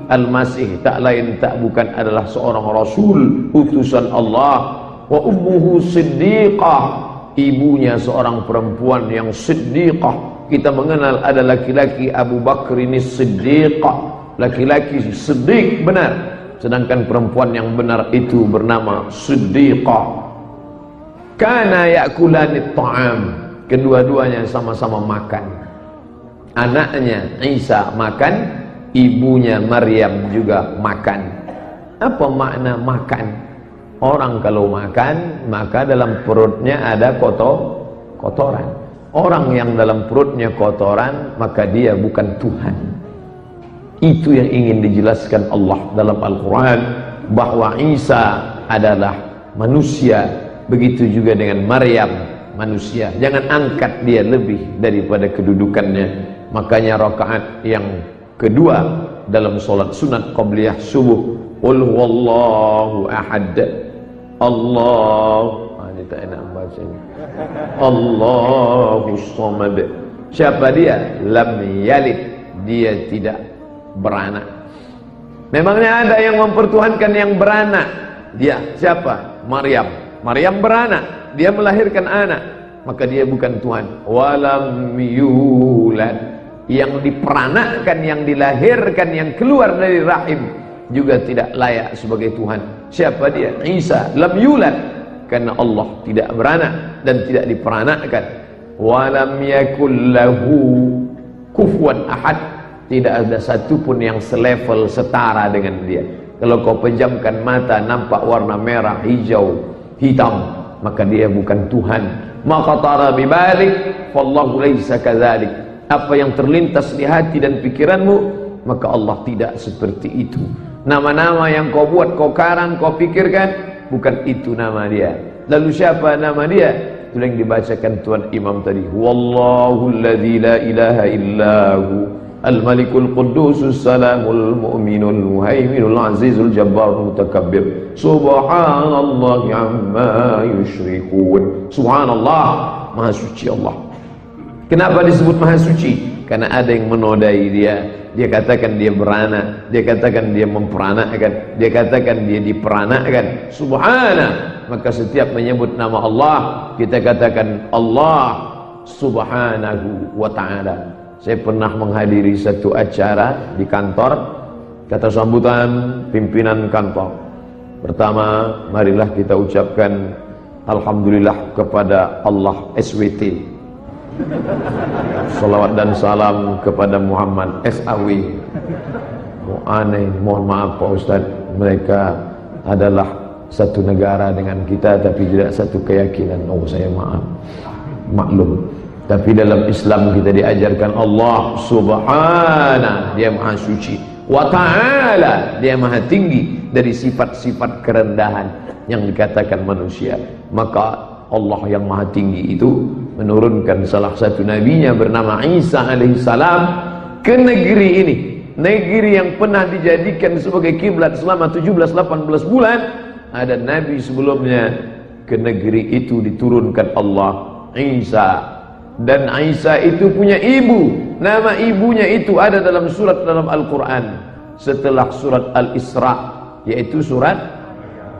Al-Masih tak lain tak bukan adalah seorang rasul, utusan Allah. Wa ummuhu siddiqah, ibunya seorang perempuan yang siddiqah. Kita mengenal ada laki-laki Abu Bakr ini siddiqah, laki-laki siddiq benar. Sedangkan perempuan yang benar itu bernama siddiqah. Kana ya'kulanit ta'am, kedua-duanya sama-sama makan. Anaknya Isa makan, ibunya Maryam juga makan. Apa makna makan? Orang kalau makan, maka dalam perutnya ada kotoran. Orang yang dalam perutnya kotoran, maka dia bukan Tuhan. Itu yang ingin dijelaskan Allah dalam Al-Quran, bahwa Isa adalah manusia. Begitu juga dengan Maryam, manusia. Jangan angkat dia lebih daripada kedudukannya. Makanya rakaat yang kedua dalam solat sunat qabliyah subuh, qul huwallahu ahad, ini tak enak bacanya, Allahus samad. Siapa dia? Lam yalid, dia tidak beranak. Memangnya ada yang mempertuhankan yang beranak? Dia siapa? Maryam beranak, dia melahirkan anak, maka dia bukan Tuhan. Walam yulad, yang diperanakkan, yang dilahirkan, yang keluar dari rahim juga tidak layak sebagai Tuhan. Siapa dia? Isa. Lam yulad, karena Allah tidak beranak dan tidak diperanakkan. Walam yakul lahu kufuwan ahad, tidak ada satupun yang selevel setara dengan dia. Kalau kau pejamkan mata nampak warna merah, hijau, hitam, maka dia bukan Tuhan. Maka tara bibalik fallahu laisa kadzalik. Apa yang terlintas di hati dan pikiranmu, maka Allah tidak seperti itu. Nama-nama yang kau buat, kau karang, kau pikirkan, bukan itu nama dia. Lalu siapa nama dia? Itu yang dibacakan Tuan Imam tadi. Wallahu alladzi la ilaha illahu al-malikul qudusus salamul mu'minul muhaiminul azizul jabbarul mutakabbir. Subhanallahi amma yusyrikun. Subhanallah, maha suci Allah. Kenapa disebut maha suci? Karena ada yang menodai dia. Dia katakan dia beranak, dia katakan dia memperanakkan, dia katakan dia diperanakkan. Subhana. Maka setiap menyebut nama Allah, kita katakan Allah subhanahu wa ta'ala. Saya pernah menghadiri satu acara di kantor. Kata sambutan pimpinan kantor, pertama, marilah kita ucapkan alhamdulillah kepada Allah SWT. Salawat dan salam kepada Muhammad SAW. Oh, aneh, mohon maaf Pak Ustaz, mereka adalah satu negara dengan kita tapi tidak satu keyakinan. Oh, saya maklum. Tapi dalam Islam kita diajarkan Allah subhanahu, dia maha suci, wa ta'ala, dia maha tinggi dari sifat-sifat kerendahan yang dikatakan manusia. Maka Allah yang maha tinggi itu menurunkan salah satu nabinya bernama Isa alaihissalam ke negeri ini, negeri yang pernah dijadikan sebagai kiblat selama 17-18 bulan. Ada nabi sebelumnya ke negeri itu diturunkan Allah Isa. Dan Isa itu punya ibu, nama ibunya itu ada dalam surat dalam Al-Quran setelah surat Al-Isra, yaitu surat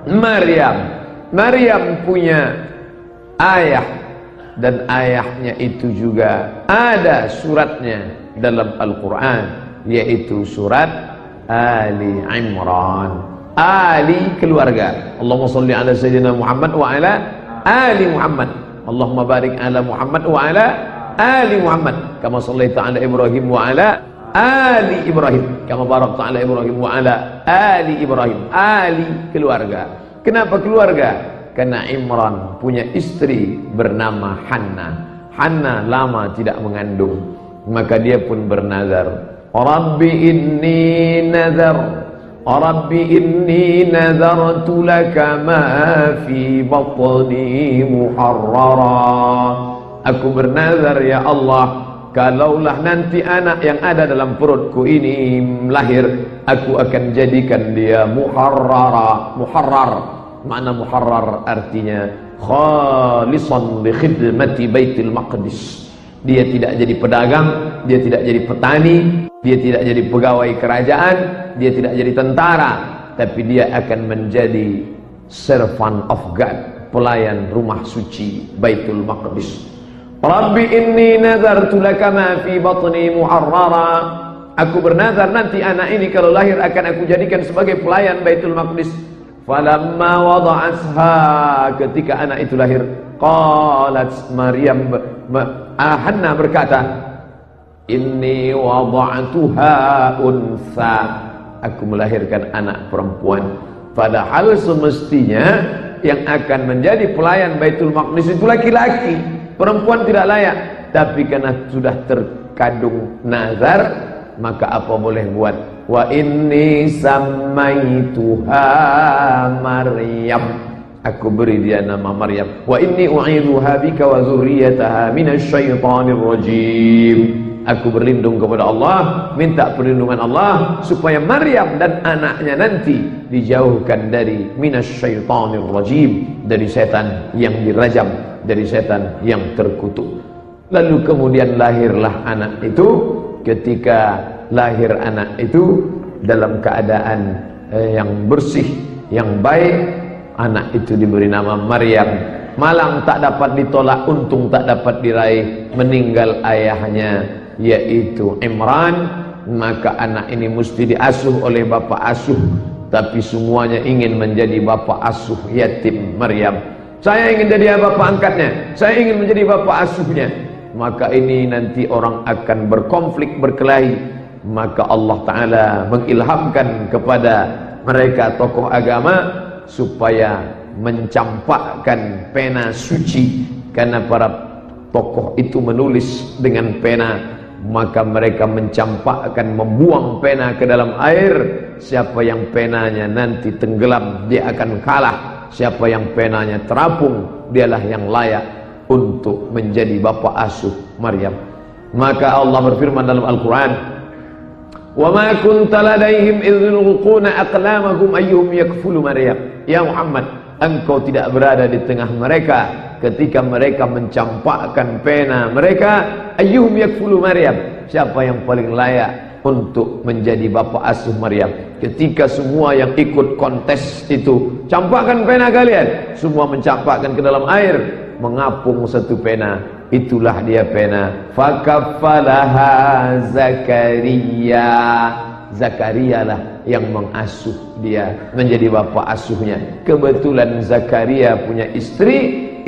Maryam. Maryam punya ayah, dan ayahnya itu juga ada suratnya dalam Al-Quran, yaitu surat Ali Imran. Ali keluarga. Allahumma salli ala Sayyidina Muhammad wa ala Ali Muhammad. Allahumma barik ala Muhammad wa ala Ali Muhammad kama sallaita ala Ibrahim wa ala Ali Ibrahim kama barakta ala Ibrahim wa ala Ali Ibrahim. Ali keluarga. Kenapa keluarga? Karena Imran punya istri bernama Hanna. Hanna lama tidak mengandung, maka dia pun bernazar, Rabbi inni nazar, Rabbi inni nazartu laka ma fi batni muharrara. Aku bernazar ya Allah, kalaulah nanti anak yang ada dalam perutku ini lahir, aku akan jadikan dia muharrara. Muharrar, makna muharrar artinya khalisan li khidmati Baitul Maqdis. Dia tidak jadi pedagang, dia tidak jadi petani, dia tidak jadi pegawai kerajaan, dia tidak jadi tentara, tapi dia akan menjadi servant of God, pelayan rumah suci Baitul Maqdis. Rabbi inni nazartu laka ma fi batni muharrara. Aku bernazar nanti anak ini kalau lahir akan aku jadikan sebagai pelayan Baitul Maqdis. Falamma wada'atha, ketika anak itu lahir, qalat Maryam, Hanna berkata, inni wada'tuha unsa, aku melahirkan anak perempuan. Padahal semestinya yang akan menjadi pelayan Baitul Maqdis itu laki-laki, perempuan tidak layak. Tapi karena sudah terkandung nazar, maka apa boleh buat? Wa inni sammaituha Maryam, aku beri dia nama Maryam. Wa inni u'idzuha bika wa dzurriyyataha minasyaitonir rajim. Aku berlindung kepada Allah, minta perlindungan Allah supaya Maryam dan anaknya nanti dijauhkan dari minasyaitonir rajim, dari setan yang dirajam, dari setan yang terkutuk. Lalu kemudian lahirlah anak itu. Ketika lahir anak itu dalam keadaan yang bersih, yang baik, anak itu diberi nama Maryam. Malang tak dapat ditolak, untung tak dapat diraih. Meninggal ayahnya yaitu Imran, maka anak ini mesti diasuh oleh bapak asuh. Tapi semuanya ingin menjadi bapak asuh yatim Maryam. saya ingin jadi bapak angkatnya, saya ingin menjadi bapak asuhnya. Maka ini nanti orang akan berkonflik, berkelahi. Maka Allah Ta'ala mengilhamkan kepada mereka tokoh agama supaya mencampakkan pena suci. Karena para tokoh itu menulis dengan pena, maka mereka mencampakkan, membuang pena ke dalam air. Siapa yang penanya nanti tenggelam, dia akan kalah. Siapa yang penanya terapung, dialah yang layak untuk menjadi bapak asuh Maryam. Maka Allah berfirman dalam Al-Quran, "Wa ma kunta ladaihim idh yulquna aqlamahum ayyuhum yakfulu Maryam." Ya Muhammad, engkau tidak berada di tengah mereka ketika mereka mencampakkan pena mereka, ayyuhum yakfulu Maryam, siapa yang paling layak untuk menjadi bapak asuh Maryam. Ketika semua yang ikut kontes itu, campakkan pena kalian, semua mencampakkan ke dalam air, mengapung satu pena, itulah dia pena. Fakaffalaha Zakaria, Zakaria lah yang mengasuh dia menjadi bapak asuhnya. Kebetulan Zakaria punya istri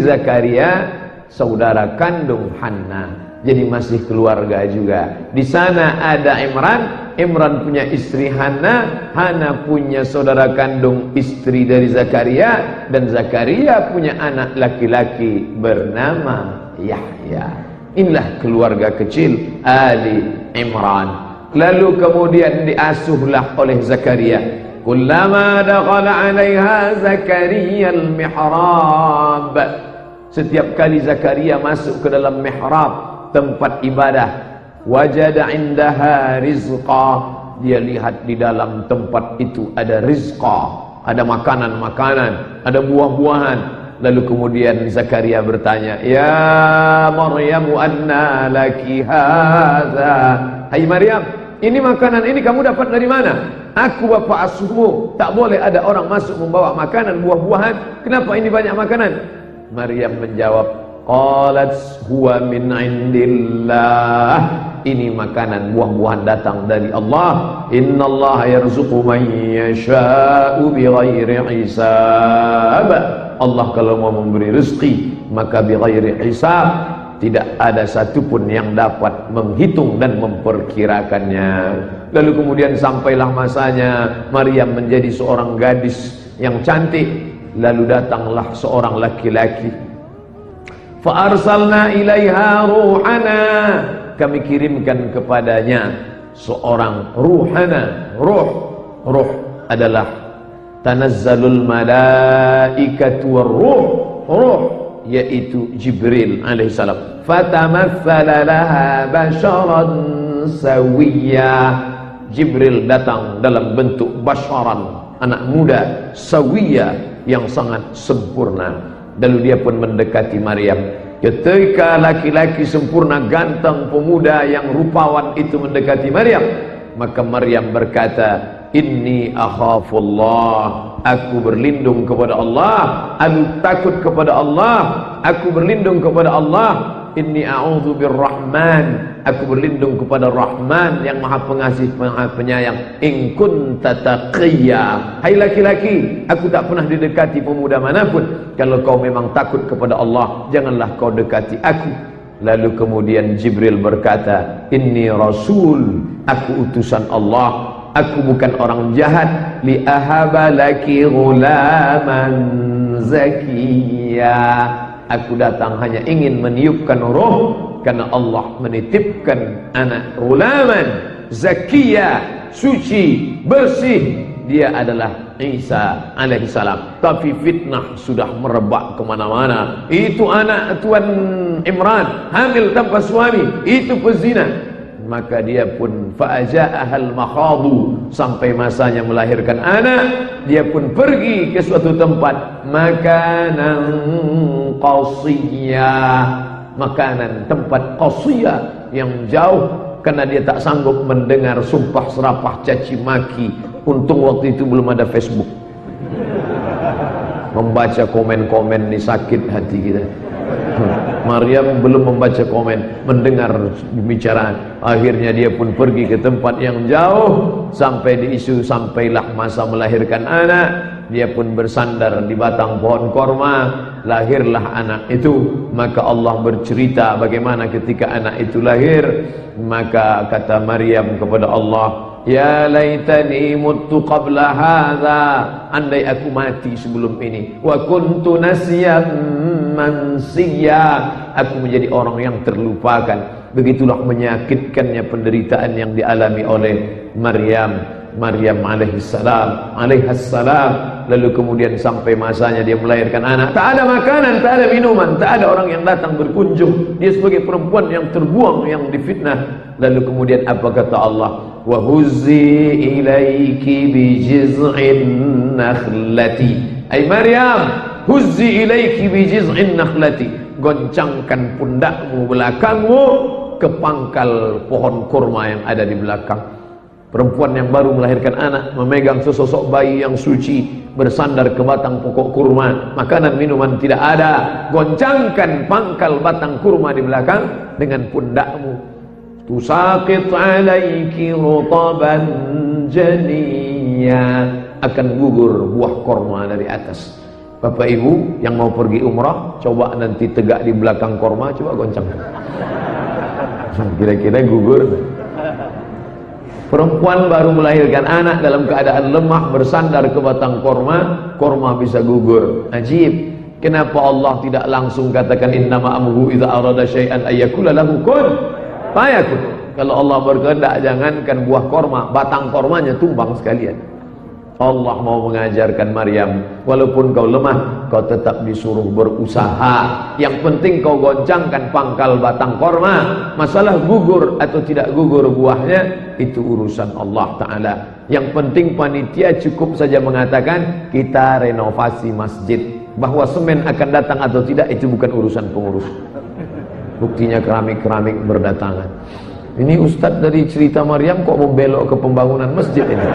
Zakaria saudara kandung Hannah, jadi masih keluarga juga. Di sana ada Imran punya istri Hannah, Hannah punya saudara kandung istri dari Zakaria, dan Zakaria punya anak laki-laki bernama Yahya. Inilah keluarga kecil Ali Imran. Lalu kemudian diasuhlah oleh Zakaria. Kullama dakhala 'alaiha Zakaria al-mihrab. Setiap kali Zakaria masuk ke dalam mihrab, tempat ibadah, wajada indaha rizqa, dia lihat di dalam tempat itu ada rizqa, ada makanan-makanan, ada buah-buahan. Lalu kemudian Zakaria bertanya, "Ya Maryam, anna laki hadza?" Hai Maryam, ini makanan ini kamu dapat dari mana? Aku bapak asuhmu, tak boleh ada orang masuk membawa makanan, buah-buahan. Kenapa ini banyak makanan? Maryam menjawab, qalat huwa min indillah, ini makanan buah-buahan datang dari Allah. Innallaha yarzuqu man yasha'u bighairi hisab. Allah kalau mau memberi rezeki maka bighairi hisab, tidak ada satupun yang dapat menghitung dan memperkirakannya. Lalu kemudian sampailah masanya Maryam menjadi seorang gadis yang cantik. Lalu datanglah seorang laki-laki. Fa arsalna ilaiha ruhana, kami kirimkan kepadanya seorang ruhana. Ruh adalah tanazzalul malaikatu warruh. Ruh yaitu Jibril alaihissalam. Fatamatsala laha basharan sawiyya, Jibril datang dalam bentuk basharan, anak muda, sawiyya, yang sangat sempurna. Lalu dia pun mendekati Maryam. Ketika laki-laki sempurna, ganteng, pemuda yang rupawan itu mendekati Maryam, maka Maryam berkata, "Inni akhafullah," aku berlindung kepada Allah, aku takut kepada Allah, aku berlindung kepada Allah. Inni a'udzu birrahman, aku berlindung kepada Rahman yang Maha Pengasih, Maha Penyayang. In kunta taqiyya, hai laki-laki, aku tak pernah didekati pemuda manapun. Kalau kau memang takut kepada Allah, janganlah kau dekati aku. Lalu kemudian Jibril berkata, "Inni rasul," aku utusan Allah, aku bukan orang jahat. Li ahaba laki ghulaman zakiyya, aku datang hanya ingin meniupkan roh, karena Allah menitipkan anak ghulaman zakiyya, suci, bersih. Dia adalah Isa alaihissalam. Tapi fitnah sudah merebak kemana-mana. Itu anak Tuan Imran, hamil tanpa suami, itu pezina. Maka dia pun fa'aja'ahal makhadu, sampai masanya melahirkan anak, dia pun pergi ke suatu tempat, makanan qasiyah, makanan tempat qasiyah yang jauh, karena dia tak sanggup mendengar sumpah serapah caci maki. Untung waktu itu belum ada Facebook. Membaca komen-komen ini sakit hati kita. Maryam belum membaca komen, mendengar pembicaraan. Akhirnya dia pun pergi ke tempat yang jauh, sampai diisu sampailah masa melahirkan anak. dia pun bersandar di batang pohon korma, lahirlah anak itu. Maka Allah bercerita bagaimana ketika anak itu lahir, maka kata Maryam kepada Allah, ya laitani muttu qabla hadza, andai aku mati sebelum ini, wa kuntu nasyan mansiya, aku menjadi orang yang terlupakan. Begitulah menyakitkannya penderitaan yang dialami oleh Maryam alaihissalam. Lalu kemudian sampai masanya dia melahirkan anak, tak ada makanan, tak ada minuman, tak ada orang yang datang berkunjung. Dia sebagai perempuan yang terbuang, yang difitnah. Lalu kemudian apa kata Allah? Wa huzzi ilaiki bi jiz'in nakhlati. Ai Maryam, huzzi ilaiki bi jiz'in nakhlati, goncangkan pundakmu, belakangmu ke pangkal pohon kurma yang ada di belakang. Perempuan yang baru melahirkan anak memegang sesosok bayi yang suci, bersandar ke batang pokok kurma, makanan minuman tidak ada, goncangkan pangkal batang kurma di belakang dengan pundakmu. Tusaqit alaiki rutaban janiya, akan gugur buah kurma dari atas. Bapak ibu yang mau pergi umrah, coba nanti tegak di belakang kurma, coba goncang. Kira-kira gugur. Perempuan baru melahirkan anak dalam keadaan lemah, bersandar ke batang kurma bisa gugur. Ajib, kenapa Allah tidak langsung katakan innama amruhu idza arada syai'an ayyakula lahu kun fayakun. Kalau Allah berkehendak, jangankan buah kurma, batang kurmanya tumbang sekalian. Allah mau mengajarkan Maryam, walaupun kau lemah, kau tetap disuruh berusaha. Yang penting kau goncangkan pangkal batang korma. Masalah gugur atau tidak gugur buahnya, itu urusan Allah Ta'ala. Yang penting panitia cukup saja mengatakan kita renovasi masjid. Bahwa semen akan datang atau tidak, itu bukan urusan pengurus. Buktinya keramik-keramik berdatangan. Ini Ustadz dari cerita Maryam kok membelok ke pembangunan masjid ini?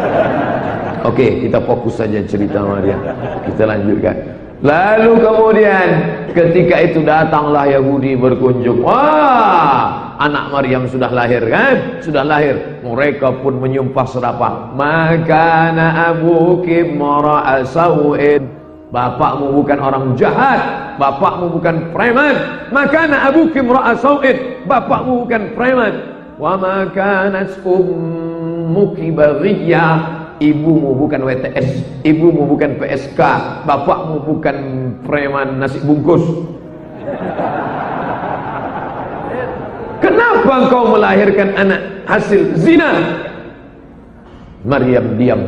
Oke, kita fokus saja cerita Maryam. Kita lanjutkan. Lalu kemudian ketika itu datanglah Yahudi berkunjung. Wah, anak Maryam sudah lahir kan? Sudah lahir. Mereka pun menyumpah serapah. Makana abuki mara'a sawin. Bapakmu bukan orang jahat, bapakmu bukan preman. Makana abuki mara'a sawin. Bapakmu bukan preman. Wa ma kanat ummuki baghiyah. Ibumu bukan WTS, ibumu bukan PSK, bapakmu bukan preman nasi bungkus. Kenapa engkau melahirkan anak hasil zina? Maryam diam.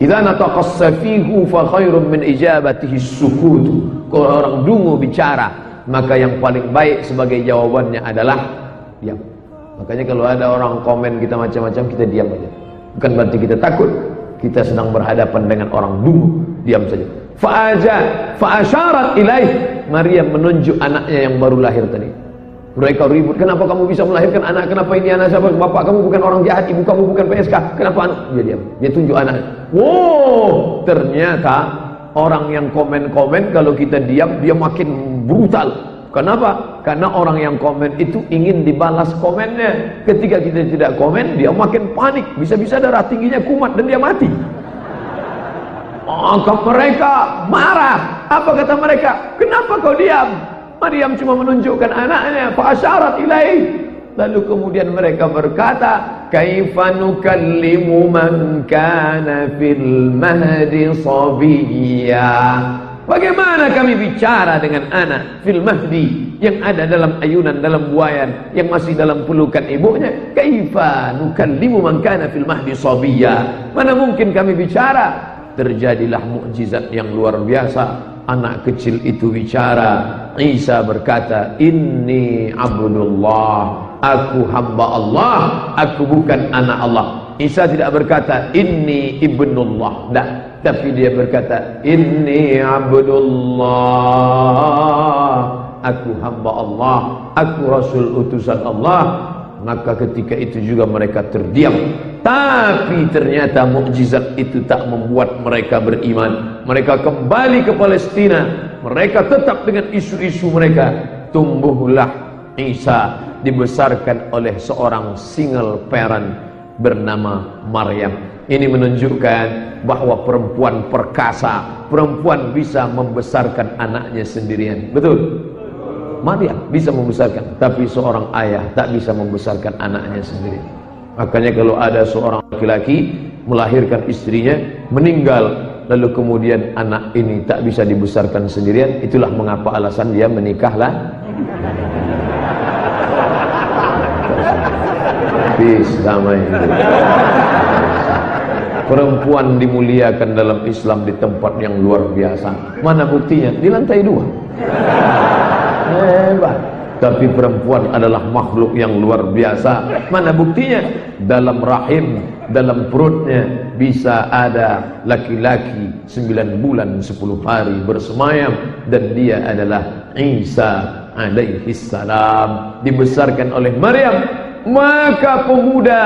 Idza nataqas safihu fa khairun min ijabatihi sukut. Kalau orang dungu bicara, maka yang paling baik sebagai jawabannya adalah diam. Makanya kalau ada orang komen kita macam-macam, kita diam aja. Bukan berarti kita takut, kita sedang berhadapan dengan orang dungu, diam saja. Fa'asyarat ilaih, Maryam menunjuk anaknya yang baru lahir tadi. Mereka ribut, kenapa kamu bisa melahirkan anak? Kenapa ini anak siapa? Bapak kamu bukan orang jahat, ibu kamu bukan PSK. Kenapa anak? Dia diam, dia tunjuk anaknya. Wow, ternyata orang yang komen-komen kalau kita diam, dia makin brutal. Kenapa? Karena orang yang komen itu ingin dibalas komennya. Ketika kita tidak komen, dia makin panik. Bisa-bisa darah tingginya kumat dan dia mati. Maka mereka marah. Apa kata mereka? Kenapa kau diam? Maryam cuma menunjukkan anaknya. Fa'asyarat ilaih. Lalu kemudian mereka berkata, kaifa nukallimu man kana fil mahdi sabiyya. Bagaimana kami bicara dengan anak fil mahdi yang ada dalam ayunan, dalam buayan, yang masih dalam pelukan ibunya? Kaifa nukallimu man kana fil mahdi sabiyya. Mana mungkin kami bicara? Terjadilah mukjizat yang luar biasa. Anak kecil itu bicara. Isa berkata, inni abdullah, aku hamba Allah, aku bukan anak Allah. Isa tidak berkata inni ibnullah, tidak. Tapi dia berkata, inni abdullah, aku hamba Allah, aku rasul utusan Allah. Maka ketika itu juga mereka terdiam. Tapi ternyata mukjizat itu tak membuat mereka beriman. Mereka kembali ke Palestina. Mereka tetap dengan isu-isu mereka. Tumbuhlah Isa, dibesarkan oleh seorang single parent bernama Maryam. Ini menunjukkan bahwa perempuan perkasa, perempuan bisa membesarkan anaknya sendirian. Betul? Maryam bisa membesarkan, tapi seorang ayah tak bisa membesarkan anaknya sendiri. Makanya kalau ada seorang laki-laki melahirkan istrinya, meninggal, lalu kemudian anak ini tak bisa dibesarkan sendirian, itulah mengapa alasan dia menikahlah. Peace, damai. Perempuan dimuliakan dalam Islam di tempat yang luar biasa. Mana buktinya? Di lantai 2. Hebat. Tapi perempuan adalah makhluk yang luar biasa. Mana buktinya? Dalam rahim, dalam perutnya bisa ada laki-laki 9 bulan 10 hari bersemayam, dan dia adalah Isa alaihi salam, dibesarkan oleh Maryam. Maka pemuda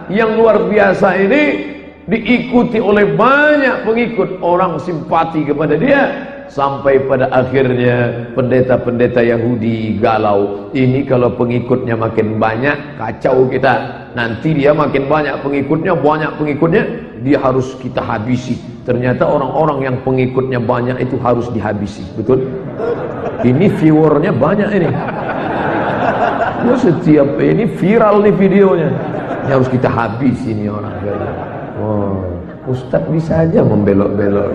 yang luar biasa ini diikuti oleh banyak pengikut, orang simpati kepada dia, sampai pada akhirnya pendeta-pendeta Yahudi galau. Ini kalau pengikutnya makin banyak, kacau kita. Nanti dia makin banyak pengikutnya, dia harus kita habisi. Ternyata orang-orang yang pengikutnya banyak itu harus dihabisi. Betul? Ini viewernya banyak ini. Setiap ini viral nih videonya. Ini harus kita habisi ini orang. Oh, Ustadz bisa aja membelok-belok.